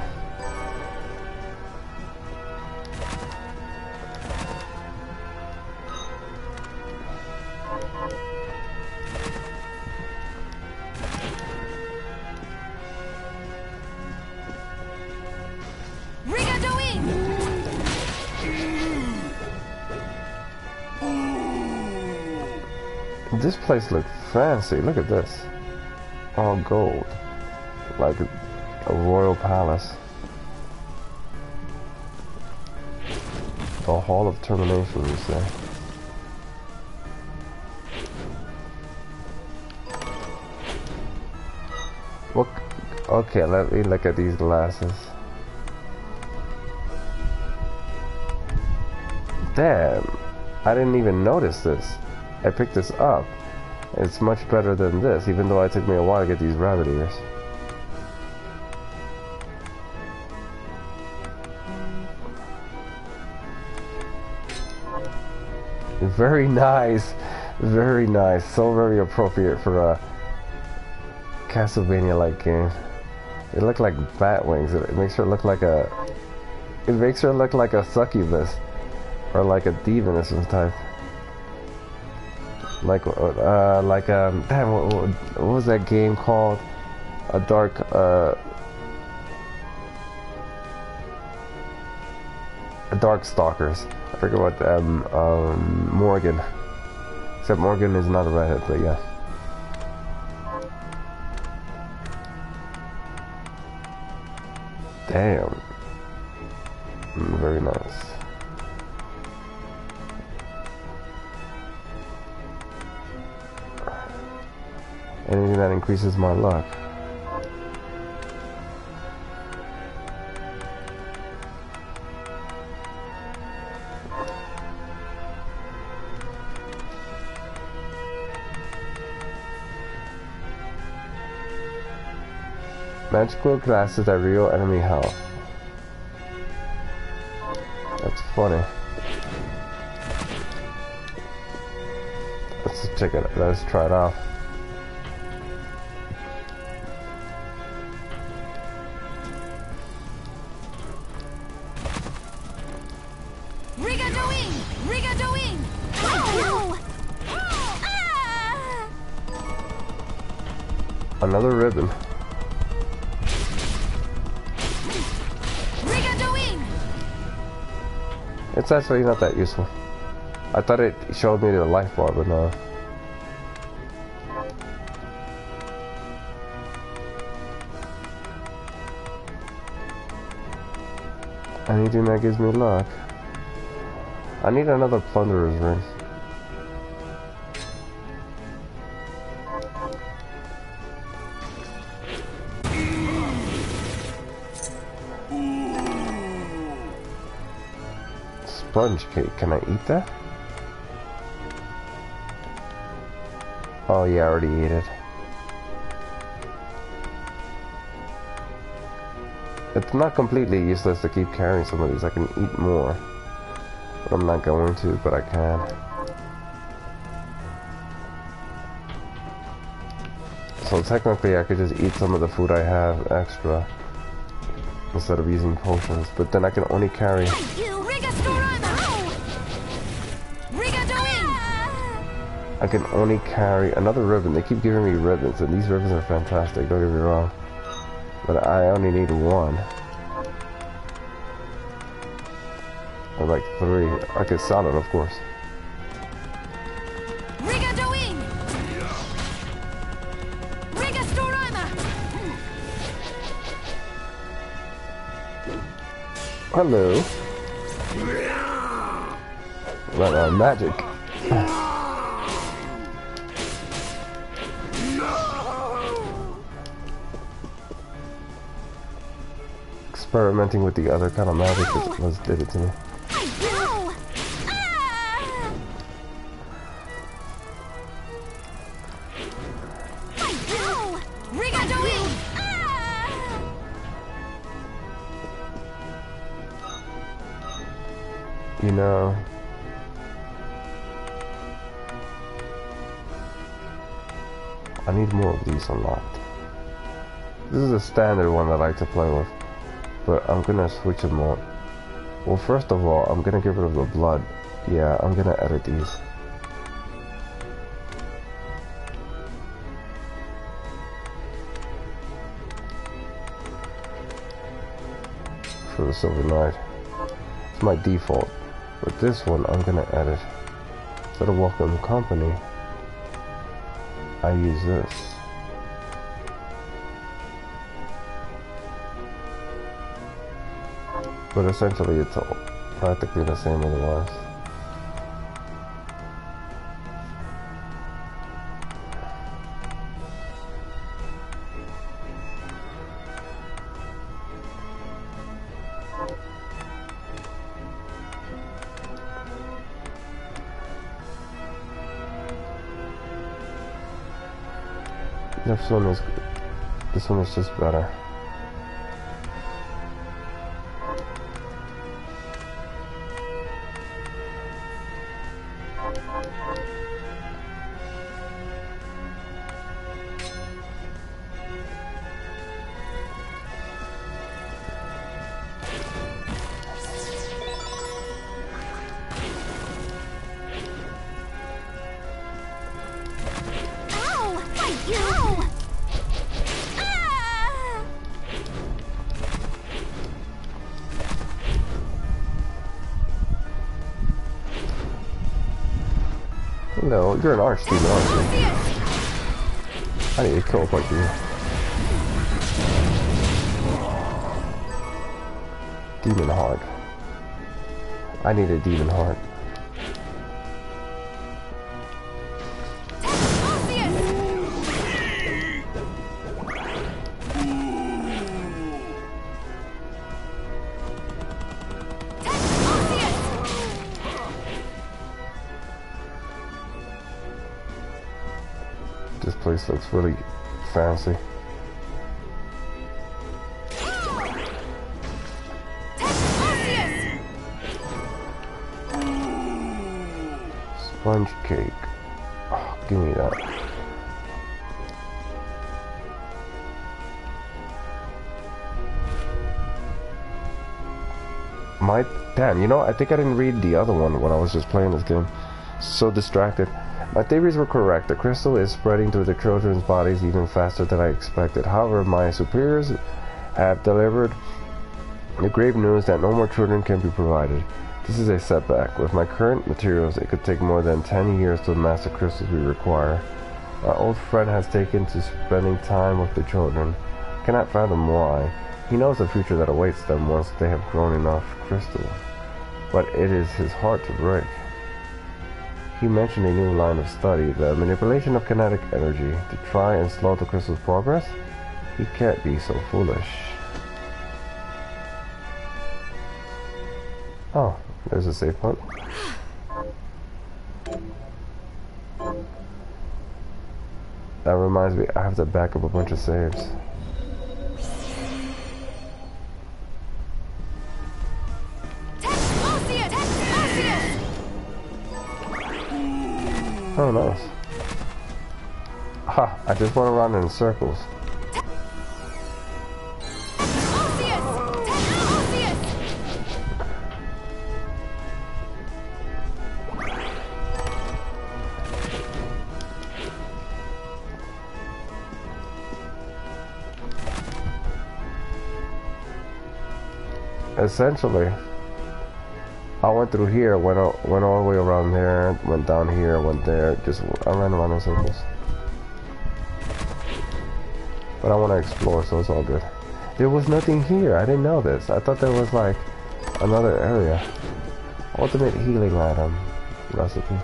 This place looks fancy. Look at this. All gold. Like a royal palace. The Hall of Termination, you say? Look. Okay, let me look at these glasses. Damn. I didn't even notice this. I picked this up. It's much better than this, even though it took me a while to get these rabbit ears. Very nice. Very nice. So very appropriate for Castlevania-like game. They look like bat wings. It makes her look like a. It makes her look like a succubus, or like a demon of some type. Like damn, what was that game called? A dark, Darkstalkers. I forget what, Morgan. Except Morgan is not a redhead, but yeah. Damn. Very nice. Anything that increases my luck. Magical glasses that real enemy health. That's funny. Let's check it. Let's try it out. Another ribbon. It's actually not that useful. I thought it showed me the life bar, but no. Anything that gives me luck. I need another plunderer's ring. Sponge cake, can I eat that? Oh yeah, I already ate it. It's not completely useless to keep carrying some of these. I can eat more. But I'm not going to, but I can. So technically I could just eat some of the food I have extra instead of using potions, but then I can only carry another ribbon. They keep giving me ribbons, and these ribbons are fantastic, don't get me wrong. But I only need one. Or like 3. I could sell it, of course. Hello. Well, magic. Experimenting with the other kind of magic that did it to me. You know, I need more of these unlocked. This is a standard one I like to play with, but I'm gonna switch them up. Well, first of all, I'm gonna get rid of the blood. Yeah, I'm gonna edit these. For the Silver Knight. It's my default. But this one, I'm gonna edit. Instead of welcome company, I use this. But essentially, it's practically the same otherwise. This one is just better. Hello, you're an archdemon, aren't you? I need to kill like you. Demon heart. I need a demon heart. This place looks really fancy. Sponge cake. Oh, give me that. Damn, you know, I think I didn't read the other one when I was just playing this game. So distracted. My theories were correct. The crystal is spreading through the children's bodies even faster than I expected. However, my superiors have delivered the grave news that no more children can be provided. This is a setback. With my current materials, it could take more than 10 years to amass the crystals we require. My old friend has taken to spending time with the children. I cannot fathom why. He knows the future that awaits them once they have grown enough crystal. But it is his heart to break. He mentioned a new line of study, the manipulation of kinetic energy, to try and slow the crystal's progress. He can't be so foolish. Oh, there's a safe point. That reminds me, I have to back up a bunch of saves. Oh, nice. Ha! I just went around in circles. Essentially, I went through here, went all the way around there, went down here, went there, I ran around in circles. But I want to explore, so it's all good. There was nothing here, I didn't know this. I thought there was like another area. Ultimate healing item recipe.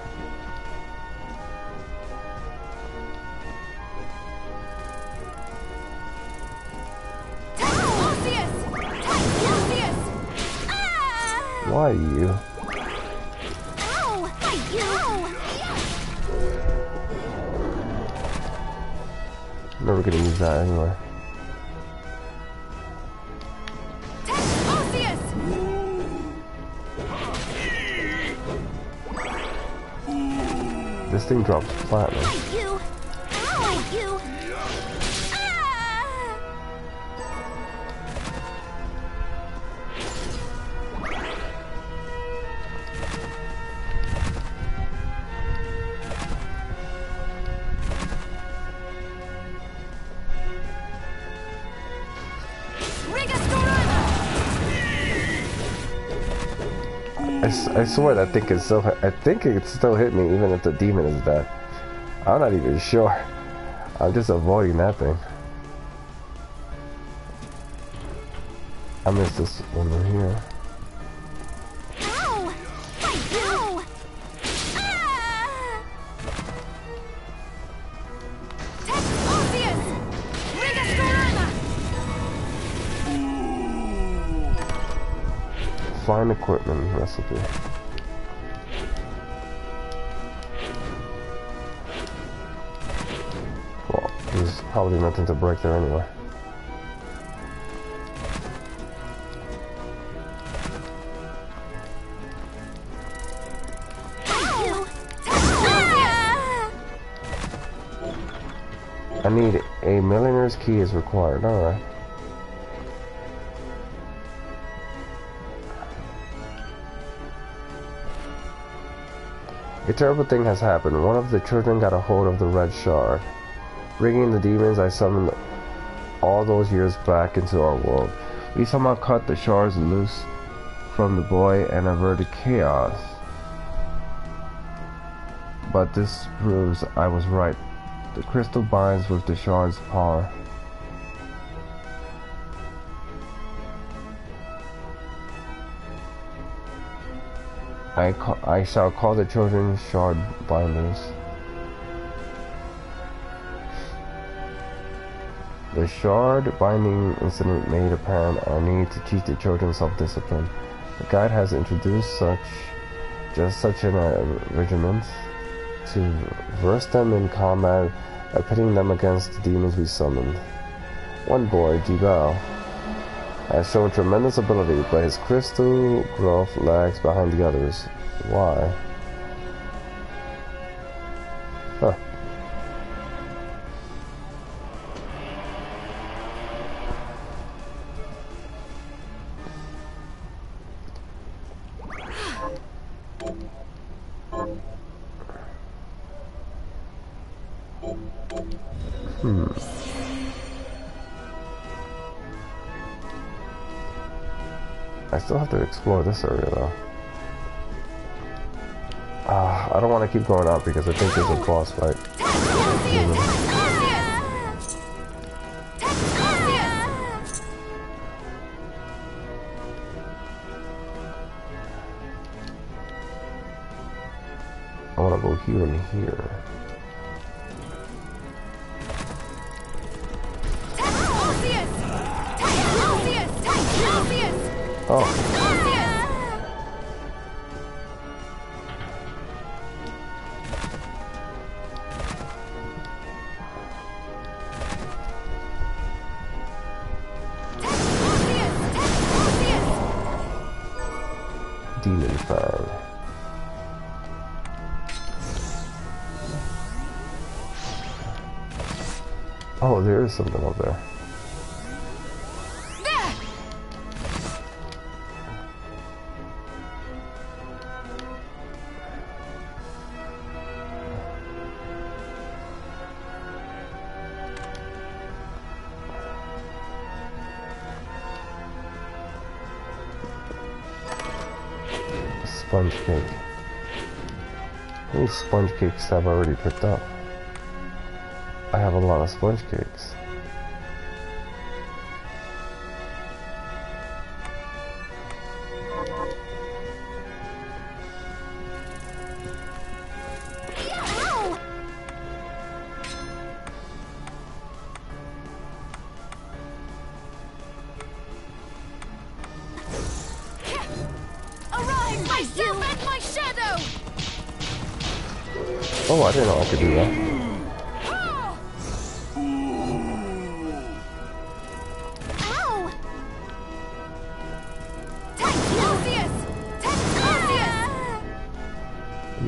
Why you? I'm never gonna use that anyway. This thing drops platinum. I swear that thing can still. I think it can still hit me even if the demon is dead. I'm not even sure. I'm just avoiding that thing. I missed this one right here. Fine equipment recipe. Well, there's probably nothing to break there anyway. I need a millionaire's key is required. Alright. A terrible thing has happened. One of the children got a hold of the red shard. Bringing the demons I summoned all those years back into our world. We somehow cut the shards loose from the boy and averted chaos. but this proves I was right. The crystal binds with the shard's power. I shall call the children shard binders. The shard binding incident made apparent our need to teach the children self-discipline. The guide has introduced just such an regiment to verse them in combat by pitting them against the demons we summoned. One boy, Jibal, has shown tremendous ability, but his crystal growth lags behind the others. Why? Huh. I still have to explore this area though. I don't want to keep going up because I think there's a boss fight. I want to go here and here. Oh. Demon Fang. Oh, there is something up there. Sponge cake. How many sponge cakes have I already picked up? I have a lot of sponge cakes. Oh, I didn't know I could do that.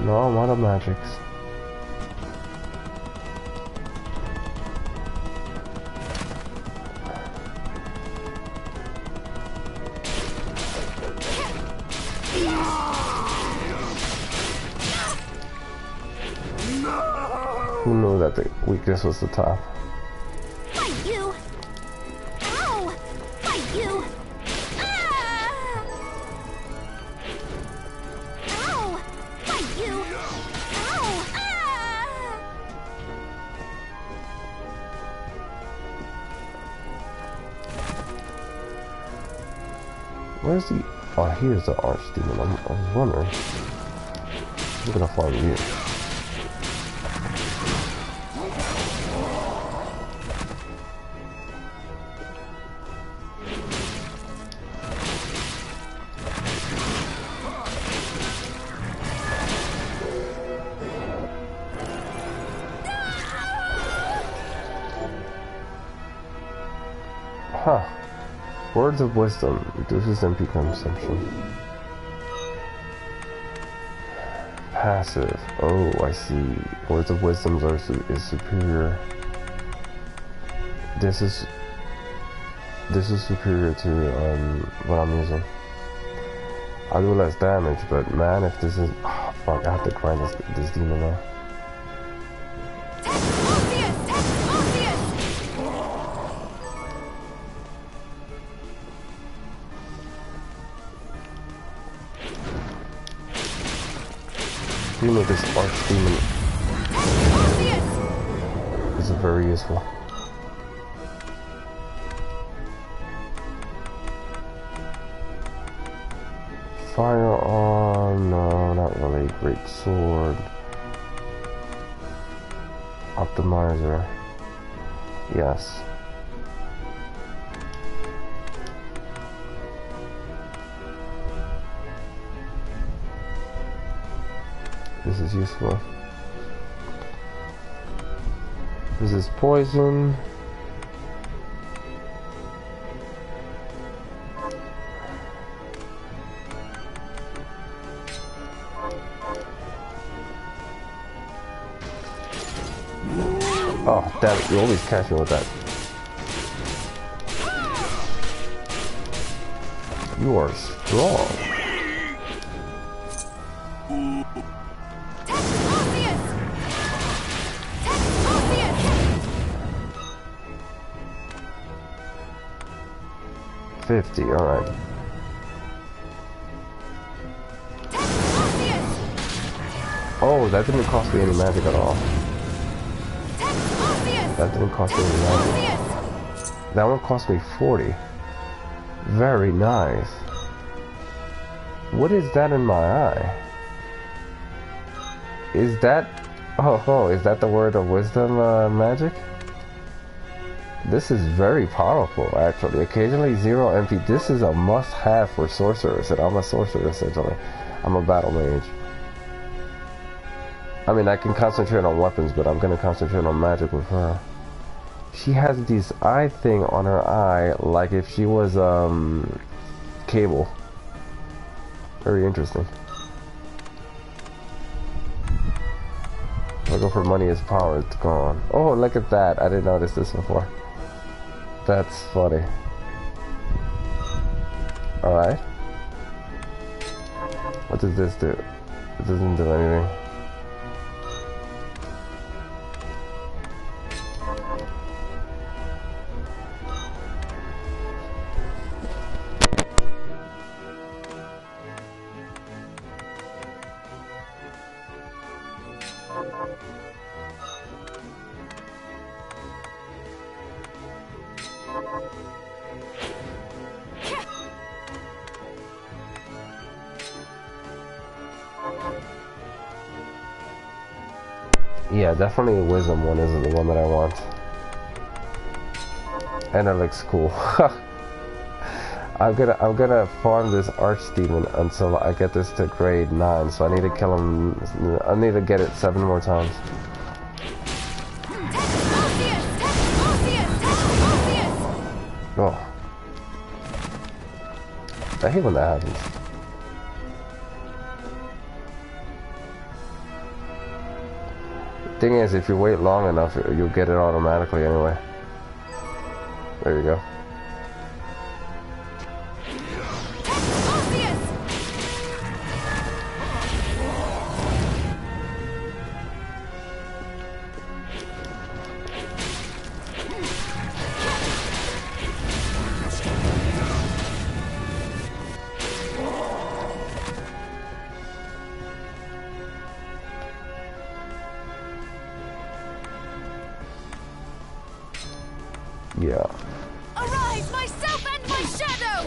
No, I'm out of magics. Who knew that the weakness was the top? Fight you! Ow! Fight you! Ah! Ow! Fight you! Ow! Ah! Where's the... Oh, here's the archdemon. I was wondering. I'm gonna find you. Huh. Words of wisdom reduces MP consumption. Passive. Oh, I see. Words of wisdom is superior. This is superior to what I'm using. I'll do less damage, but man, if this is... Oh, fuck, I have to grind this demon now. You know, this arch demon is very useful. Firearm, no, not really. Great sword. Optimizer, yes. This is useful. This is poison. Oh, damn it, you always catch me with that. You are strong. $50, alright. Oh, that didn't cost me any magic at all. That didn't cost me any magic. That one cost me 40. Very nice. What is that in my eye? Is that... Oh, is that the word of wisdom magic? This is very powerful, actually. Occasionally 0 MP. This is a must-have for sorcerers, and I'm a sorcerer, essentially. I'm a battle mage. I mean, I can concentrate on weapons, but I'm gonna concentrate on magic with her. She has this eye thing on her eye, like if she was, Cable. Very interesting. If I go for money as power, it's gone. Oh, look at that. I didn't notice this before. That's funny. Alright. What does this do? It doesn't do anything. Yeah, definitely a wisdom one is the one that I want. And it looks cool. I'm gonna farm this archdemon until I get this to grade 9, so I need to kill him. I need to get it 7 more times. Oh. I hate when that happens. Thing is, if you wait long enough, you'll get it automatically anyway. There you go. Yeah. Arise, myself and my shadow!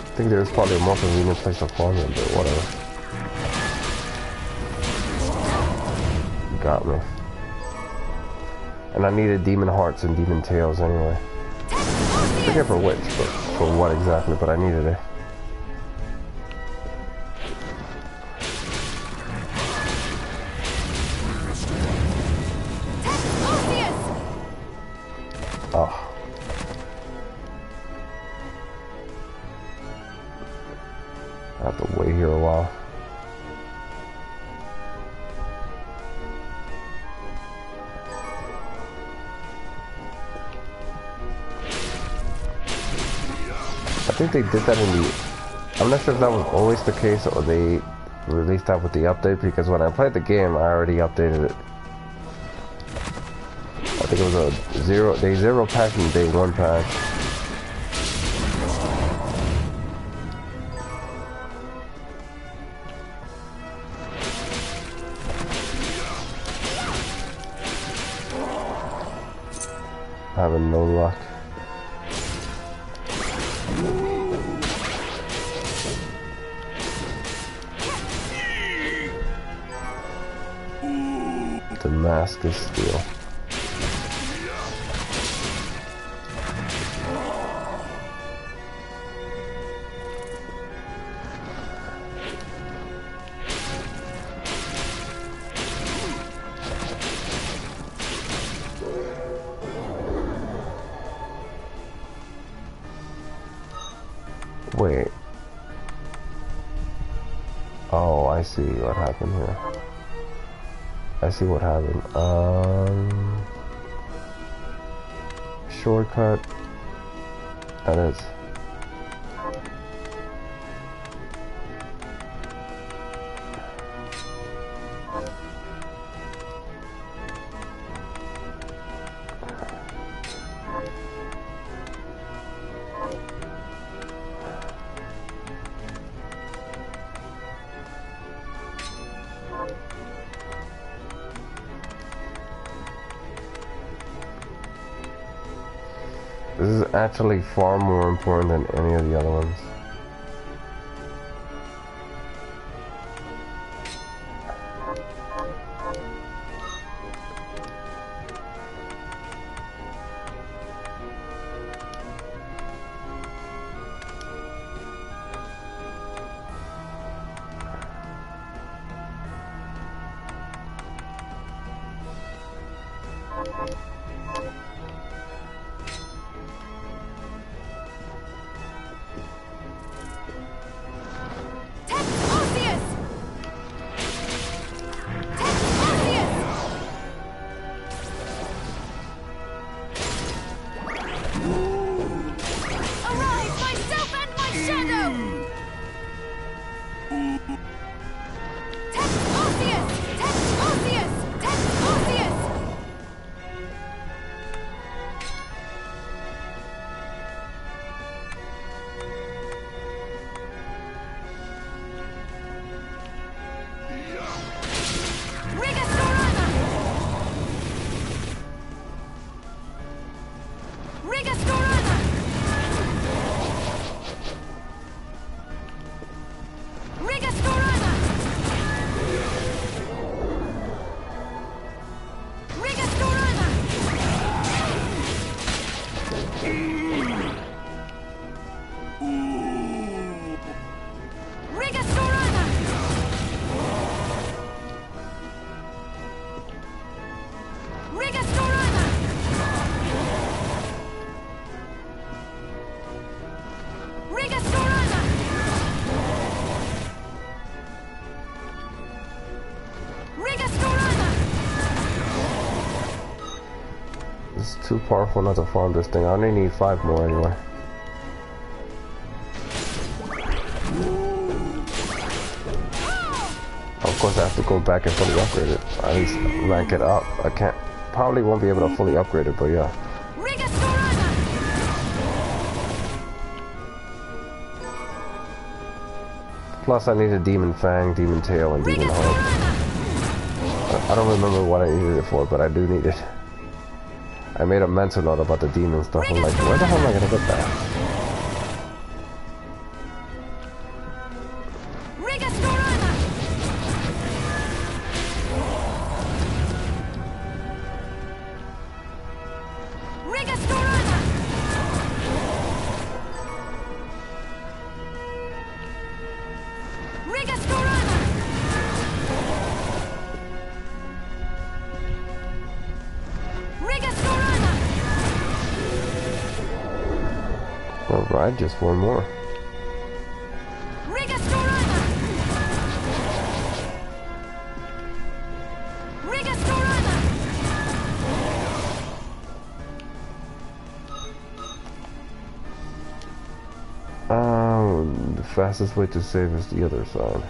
I think there's probably a more convenient place to farm it, but whatever. Got me. And I needed demon hearts and demon tails anyway. I forget for which, but for what exactly, but I needed it. Oh. I have to wait here a while. I think they did that in the... I'm not sure if that was always the case or they released that with the update, because when I played the game, I already updated it. I think it was a day zero patch and day one patch. Having no luck. The mask is steel. Wait. Oh, I see what happened here. I see what happened. Shortcut. That is. This is actually far more important than any of the other ones. It's too powerful not to farm this thing. I only need 5 more anyway. Of course I have to go back and fully upgrade it. At least rank it up. I can't, probably won't be able to fully upgrade it, but yeah. Plus I need a Demon Fang, Demon Tail, and Demon Heart. I don't remember what I needed it for, but I do need it. I made a mental note about the demon stuff. I'm like, where the hell am I gonna get that? Alright, just 1 more. The fastest way to save is the other side.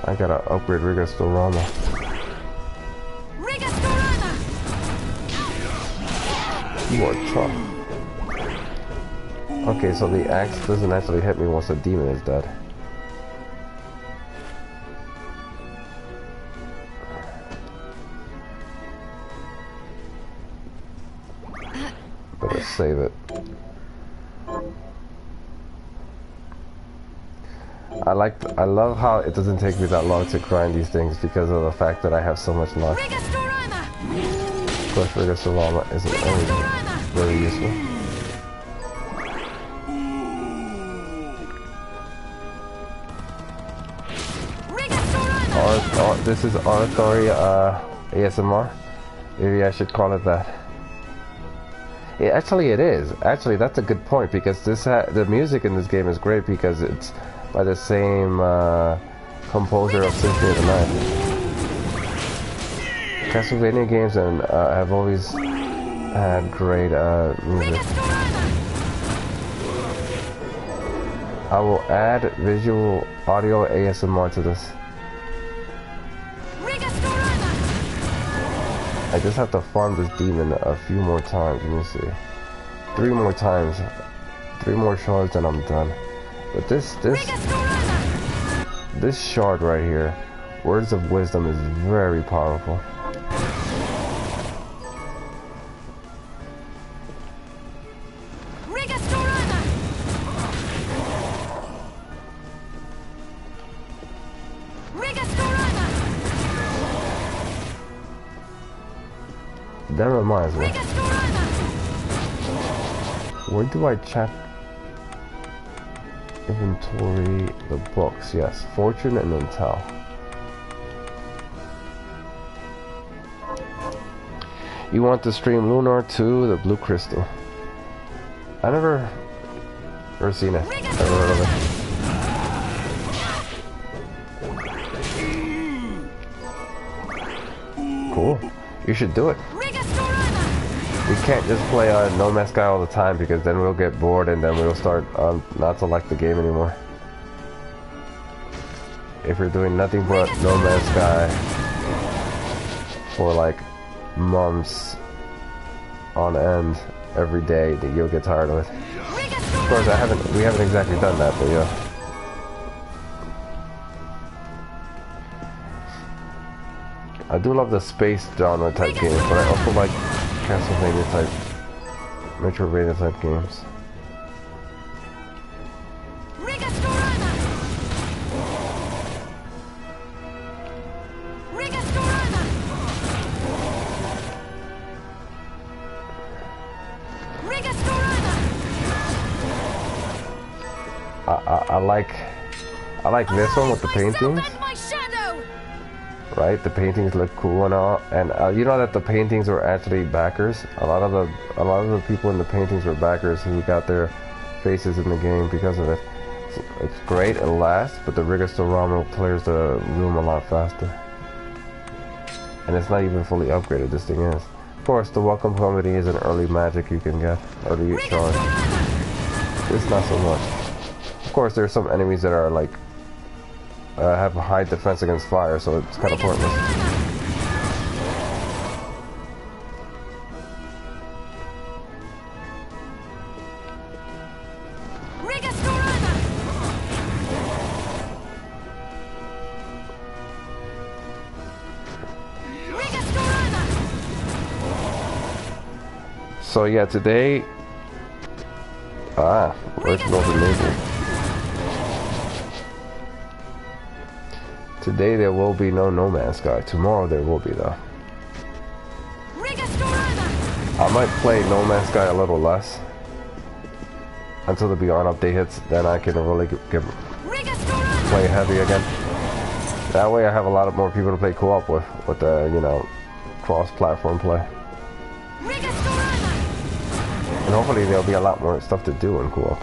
I gotta upgrade Rigastorama. Rigastorama! You are tough. Okay, so the axe doesn't actually hit me once the demon is dead. Better save it. I love how it doesn't take me that long to grind these things because of the fact that I have so much luck. Rigastorama! Of course, Rigastorama isn't always very useful. This is Arthoria ASMR. Maybe I should call it that. Actually, it is. Actually, that's a good point because the music in this game is great because it's by the same composer of Symphony of the Night. Castlevania games have always had great music. I will add visual audio ASMR to this. I just have to farm this demon a few more times. Let me see. 3 more times. 3 more shards and I'm done. But this shard right here, Words of Wisdom, is very powerful. That reminds me. Where do I check inventory? The books, yes. Fortune and Intel. You want to stream Lunar to the Blue Crystal? I never seen it. Never heard of it. Cool. You should do it. We can't just play No Man's Sky all the time because then we'll get bored and then we'll start not to like the game anymore. If you're doing nothing but No Man's Sky for like months on end every day, then you'll get tired of it. Of course, we haven't exactly done that, but yeah. I do love the space genre type games, but I also like Castlevania type, Metroidvania type games. I like this one with the paintings. Right, the paintings look cool and all, and you know that the paintings were actually backers. A lot of the people in the paintings were backers who got their faces in the game because of it. It's great, it lasts, but the Rigastorama clears the room a lot faster, and it's not even fully upgraded. This thing is. Of course, the Welcome Comedy is an early magic you can get, early charge. It's not so much. Of course, there's some enemies that are like. Have a high defense against fire, so it's kind of pointless. So yeah, today... where's Northern Maple? Today there will be no No Man's Sky. Tomorrow there will be though. I might play No Man's Sky a little less until the Beyond update hits. Then I can really play heavy again. That way I have a lot of more people to play co-op with the, you know, cross-platform play. And hopefully there'll be a lot more stuff to do in co-op.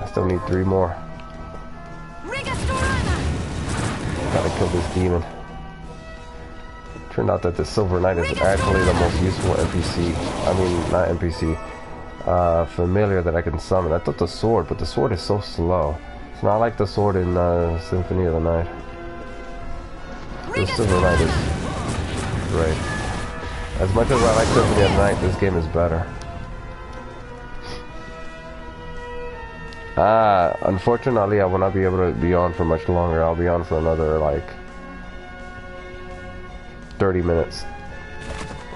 I still need 3 more. Gotta kill this demon. Turned out that the Silver Knight is actually the most useful NPC. I mean, not NPC. Familiar that I can summon. I thought the sword, but the sword is so slow. It's not like the sword in Symphony of the Night. The Silver Knight is great. As much as I like Symphony of the Night, this game is better. Unfortunately, I will not be able to be on for much longer. I'll be on for another, like, 30 minutes.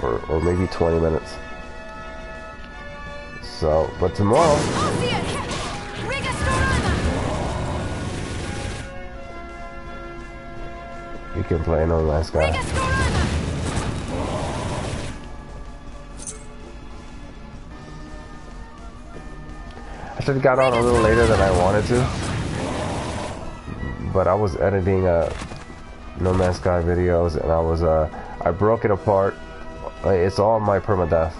Or maybe 20 minutes. So, but tomorrow... You can play No Man's Sky. I should have got on a little later than I wanted to. But I was editing No Man's Sky videos and I broke it apart. It's all my permadeath.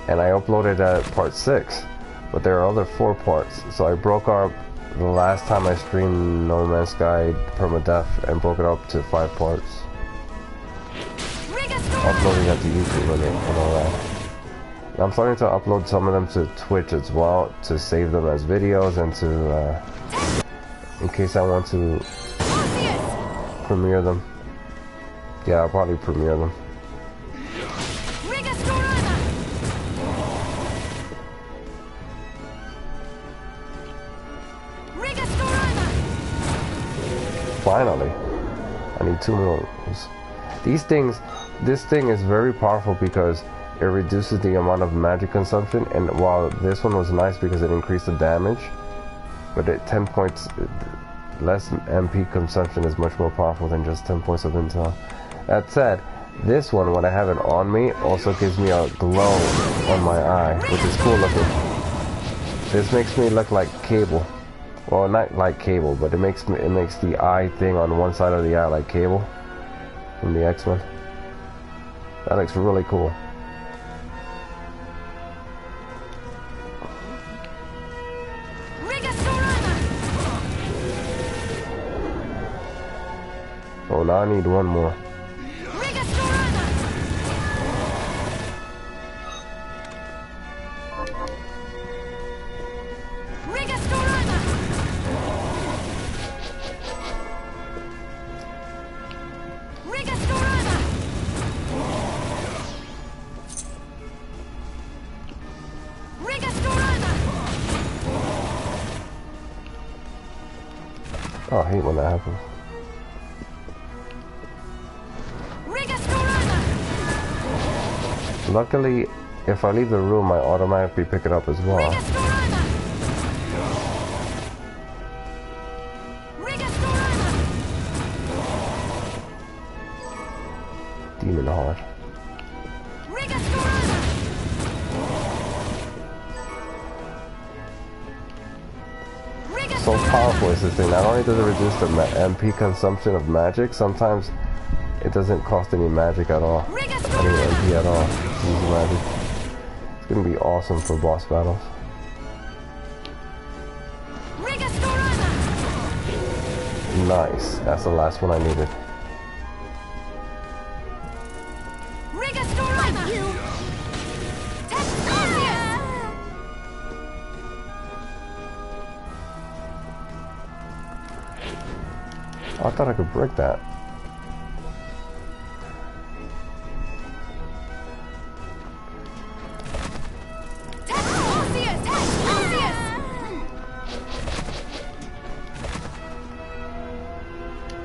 And I uploaded part 6. But there are other 4 parts. So I broke up the last time I streamed No Man's Sky permadeath and broke it up to 5 parts. Uploading that to YouTube and all that. And I'm starting to upload some of them to Twitch as well to save them as videos and to in case I want to premiere them. Yeah, I'll probably premiere them. Finally, I need 2 more. These things, this thing is very powerful because it reduces the amount of magic consumption, and while this one was nice because it increased the damage, but at 10 points less MP consumption is much more powerful than just 10 points of intel. That said, this one, when I have it on me, also gives me a glow on my eye, which is cool looking. This makes me look like Cable. Well, not like Cable, but it makes the eye thing on one side of the eye like Cable from the X-Men. That looks really cool. Oh, now I need 1 more. Oh, I hate when that happens. Luckily, if I leave the room, I automatically pick it up as well. Demon Heart. So powerful is this thing. Not only does it reduce the MP consumption of magic, sometimes it doesn't cost any magic at all. Any MP at all. To use magic. It's gonna be awesome for boss battles. Nice. That's the last one I needed. I thought I could break that.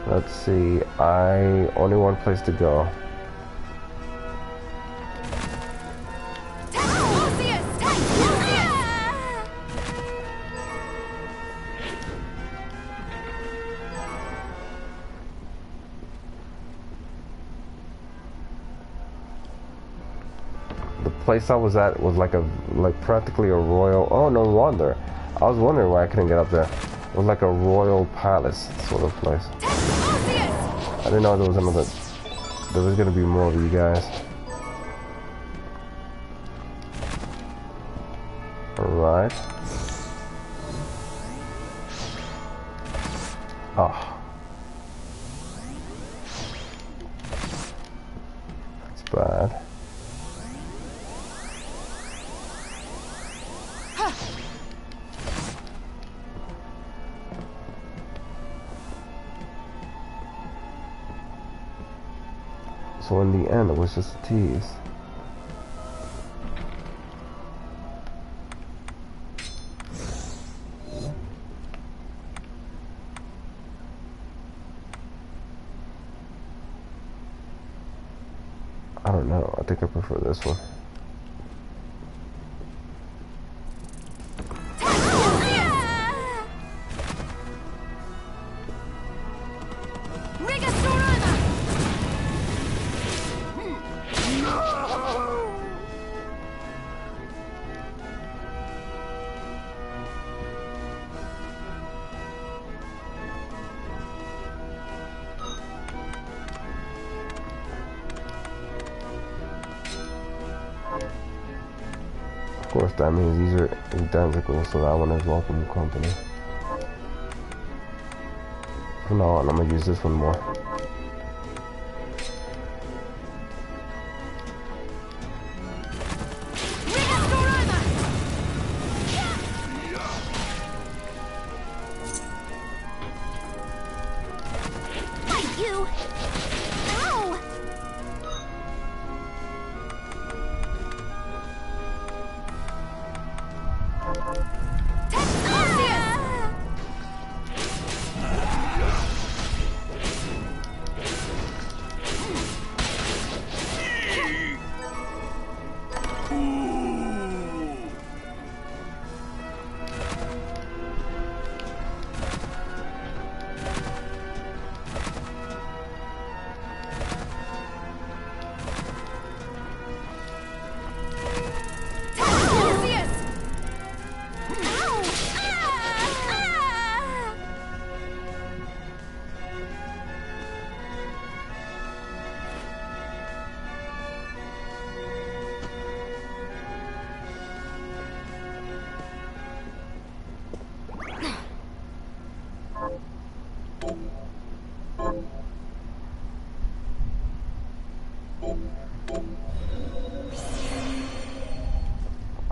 Let's see, only 1 place to go. The place I was at was like practically a royal. Oh, no wonder. I was wondering why I couldn't get up there. It was like a royal palace sort of place. I didn't know there was gonna be more of you guys. Alright. Oh. That's bad. So in the end, it was just a tease. I don't know. I think I prefer this one. Of course, that means these are identical, so that one is welcome company. From now on, I'm gonna use this one more.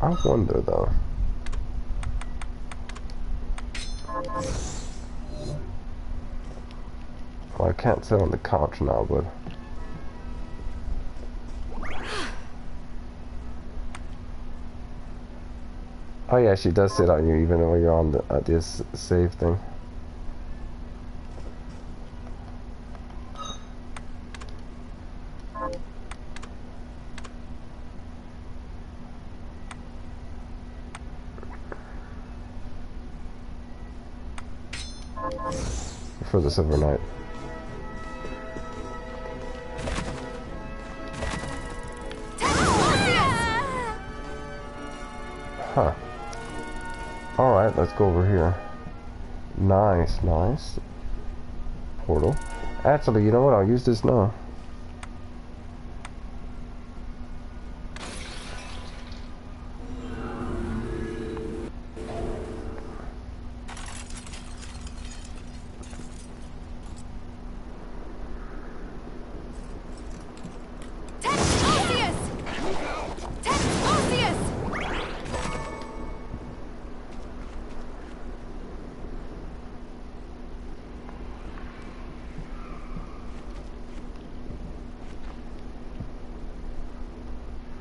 I wonder though. Well, I can't sit on the couch now, but oh yeah, she does sit on you even though you're on the this save thing. For the Silver Knight. Huh. Alright, let's go over here. Nice, nice. Portal. Actually, you know what? I'll use this now.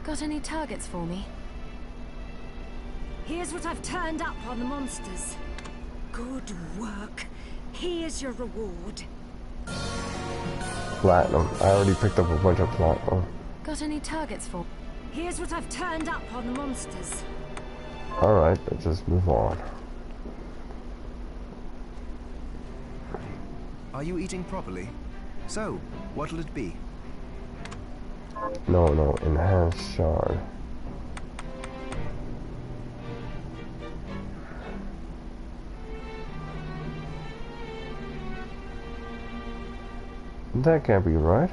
Got any targets for me? Here's what I've turned up on the monsters. Good work. Here's your reward. Platinum. I already picked up a bunch of platinum. Got any targets for? Here's what I've turned up on the monsters. Alright, let's just move on. Are you eating properly? So, what'll it be? No, enhanced shard. That can't be right.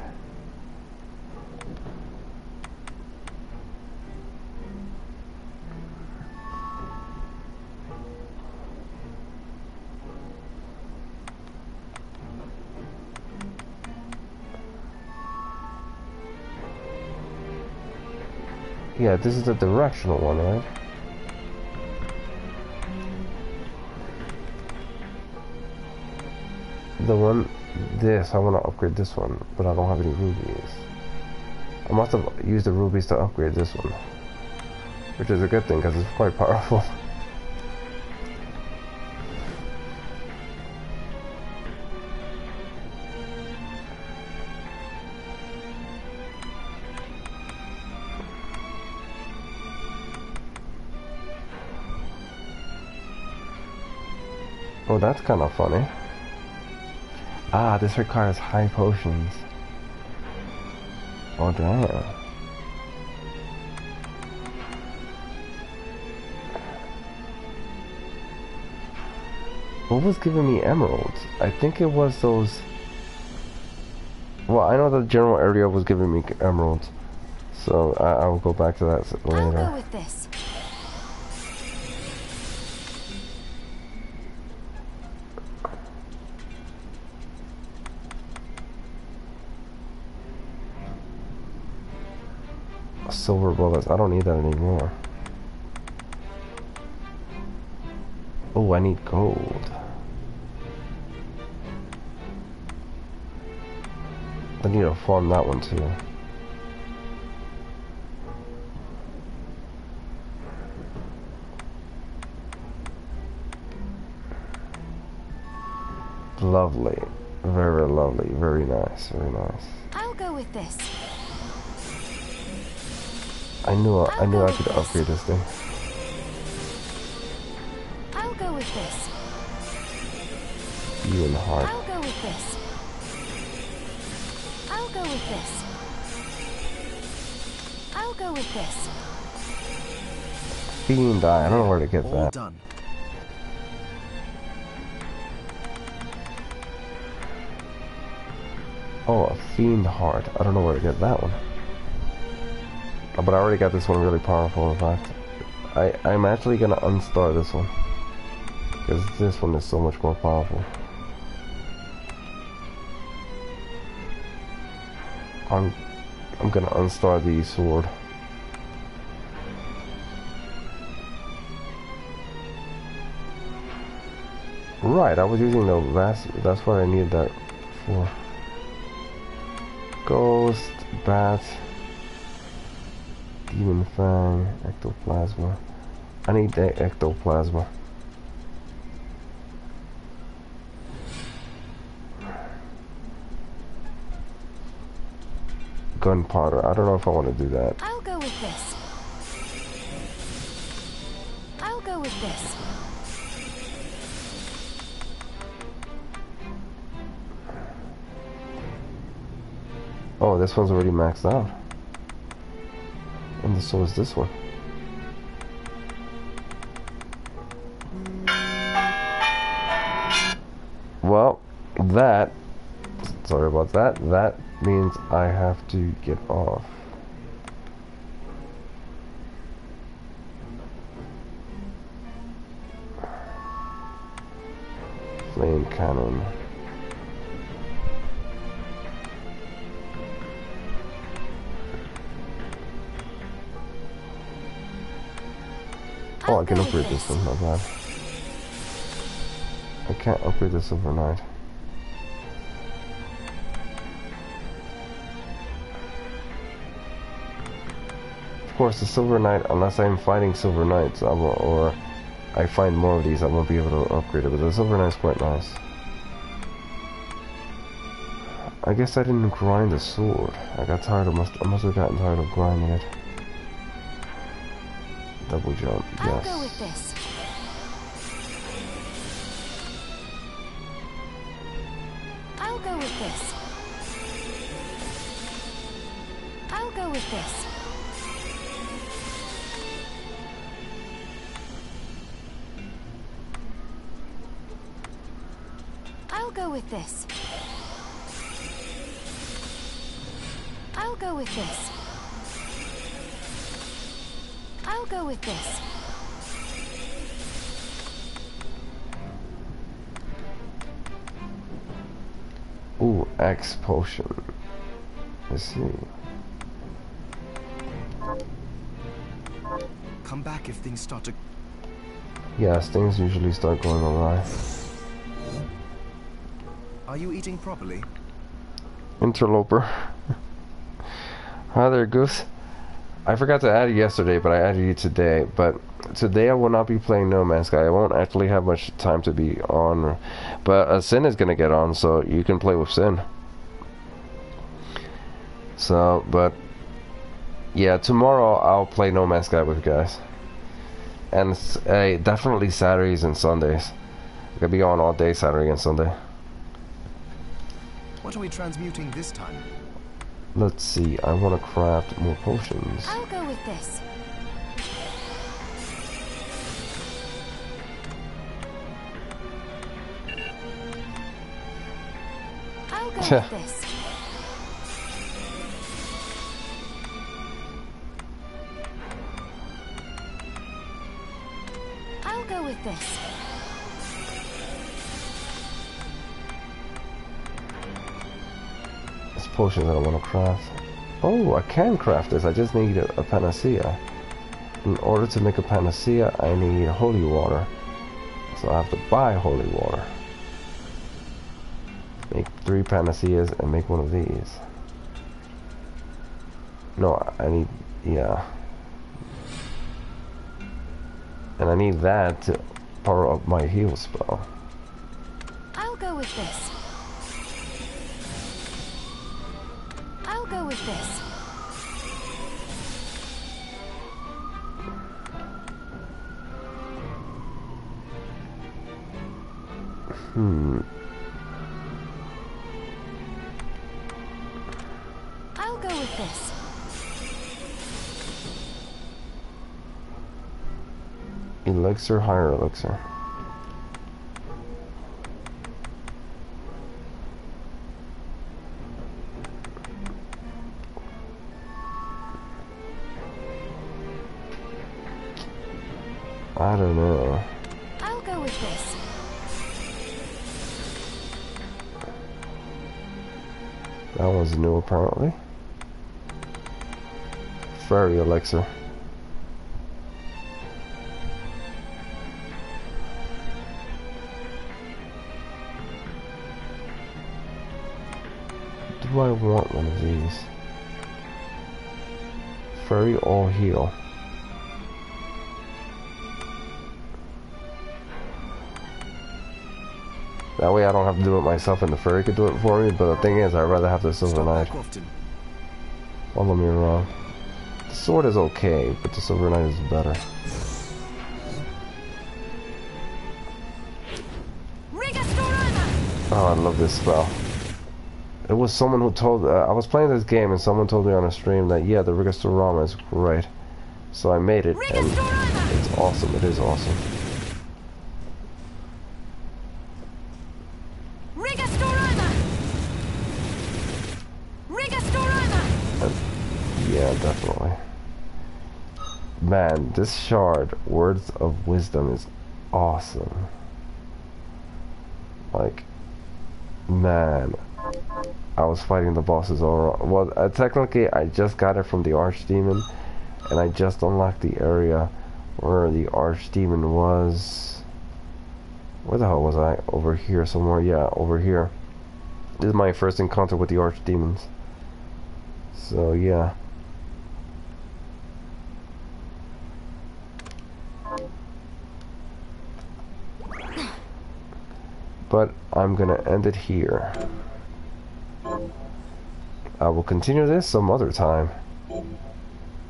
Yeah, this is the directional one, right? The one, this, I want to upgrade this one, but I don't have any rubies. must have used the rubies to upgrade this one, which is a good thing because it's quite powerful. Oh, that's kind of funny. Ah, this requires high potions. Oh, damn. What was giving me emeralds? I think it was those... Well, I know the general area was giving me emeralds. So I will go back to that later. I'll go with this. Silver bullets. I don't need that anymore. Oh, I need gold. I need to farm that one too. Lovely. Very lovely. Very nice. Very nice. I'll go with this. I knew I could upgrade this thing. I'll go with this. Even hard. I'll go with this. I'll go with this. I'll go with this. Fiend eye. I don't know where to get All that. done. Oh, a fiend heart. I don't know where to get that one. But I already got this one really powerful, in fact. I'm actually gonna unstar this one. Because this one is so much more powerful. I'm gonna unstar the sword. Right, I was using the last, that's what I needed that for. Ghost, bat, demon fang, ectoplasma. I need the ectoplasma. Gunpowder. I don't know if I want to do that. I'll go with this. I'll go with this. Oh, this one's already maxed out. And so is this one. Well, that... Sorry about that. That means I have to get off. Flame cannon. Oh, I can upgrade this one, not bad. I can't upgrade this overnight. Of course, the Silver Knight, unless I'm fighting Silver Knights, or I find more of these, I won't be able to upgrade it, but the Silver Knight's quite nice. I guess I didn't grind the sword. I got tired of, I must have gotten tired of grinding it. Double jump, yes. I'll go with this. I'll go with this. I'll go with this. I'll go with this. I'll go with this. I'll go with this. Ooh, X potion. Let's see. Come back if things start to... Yes, things usually start going awry. Are you eating properly? Interloper. Hi there, Goose. I forgot to add you yesterday, but I added you today. But today I will not be playing No Man's Sky. I won't actually have much time to be on. But Sin is gonna get on, so you can play with Sin. So, but yeah, tomorrow I'll play No Man's Sky with you guys. And definitely Saturdays and Sundays. I'm gonna be on all day Saturday and Sunday. What are we transmuting this time? Let's see, I want to craft more potions. I'll go with this. I'll go with this. I'll go with this. It's potions that I want to craft. Oh, I can craft this. I just need a panacea. In order to make a panacea, I need holy water. So I have to buy holy water. Make 3 panaceas and make one of these. No, I need, yeah. And I need that to power up my heal spell. I'll go with this. I'll go with this. I'll go with this. Elixir, higher elixir. I don't know. I'll go with this. That one's new apparently. Fairy elixir. Do I want one of these? Fairy all heal. That way I don't have to do it myself and the fairy could do it for me, but the thing is, I'd rather have the silver knight. Follow me around. The sword is okay, but the silver knight is better. Oh, I love this spell. It was someone who told, I was playing this game and someone told me on a stream that, yeah, the Rigastorama is great. So I made it, and it's awesome, it is awesome. Yeah, definitely. Man, this shard, Words of Wisdom, is awesome. Like, man, I was fighting the bosses all wrong. Well, technically, I just got it from the Archdemon, and I just unlocked the area where the Archdemon was. Where the hell was I? Over here somewhere. Yeah, over here. This is my first encounter with the Archdemons. So, yeah. But I'm gonna end it here. I will continue this some other time.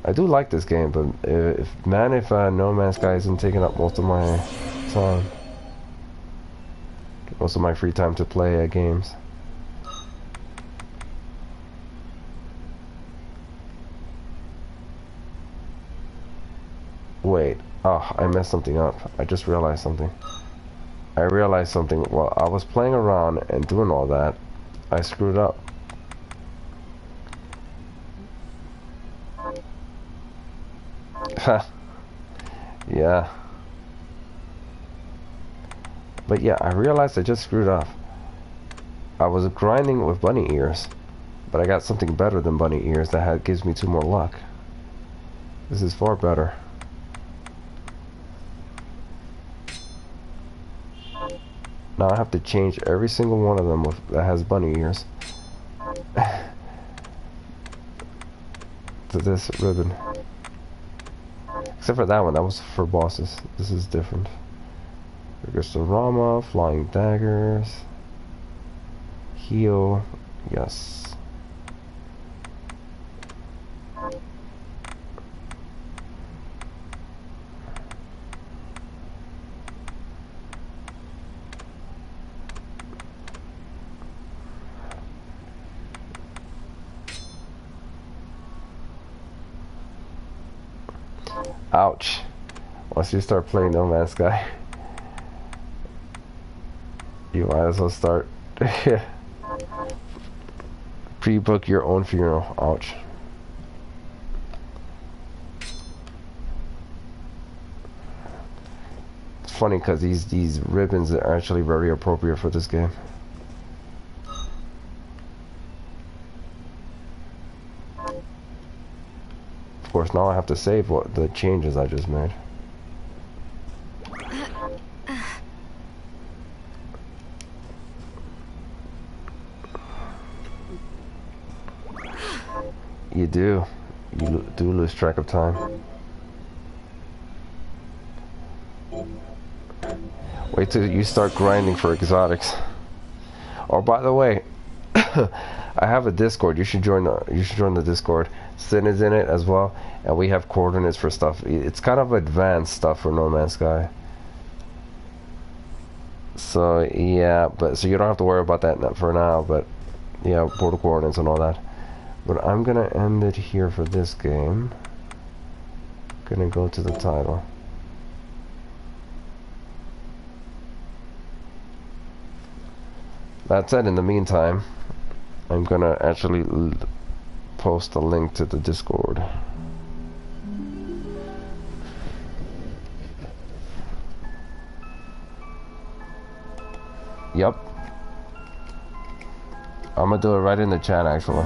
I do like this game, but if No Man's Sky isn't taking up most of my time, most of my free time to play games. Wait, oh, I messed something up. I just realized something. I realized something while I was playing around and doing all that. I screwed up. Yeah. But yeah, I realized I just screwed up. I was grinding with bunny ears, but I got something better than bunny ears that gives me 2 more luck. This is far better. Now I have to change every single one of them that has bunny ears. to this ribbon. Except for that one, that was for bosses. This is different. Rama, flying daggers. Heal, yes. Ouch. Once you start playing No Man's Sky, you might as well start. Pre-book your own funeral. Ouch. It's funny because these ribbons are actually very appropriate for this game. Of course, now I have to save what the changes I just made. You do. You do lose track of time. Wait till you start grinding for exotics. Oh, by the way, I have a Discord. You should join the Discord. Sin is in it as well, and we have coordinates for stuff. It's kind of advanced stuff for No Man's Sky. So yeah, so you don't have to worry about that for now. But yeah, portal coordinates and all that. But I'm gonna end it here for this game. Gonna go to the title. That said, in the meantime, I'm gonna actually post a link to the Discord. Yep. I'm gonna do it right in the chat actually.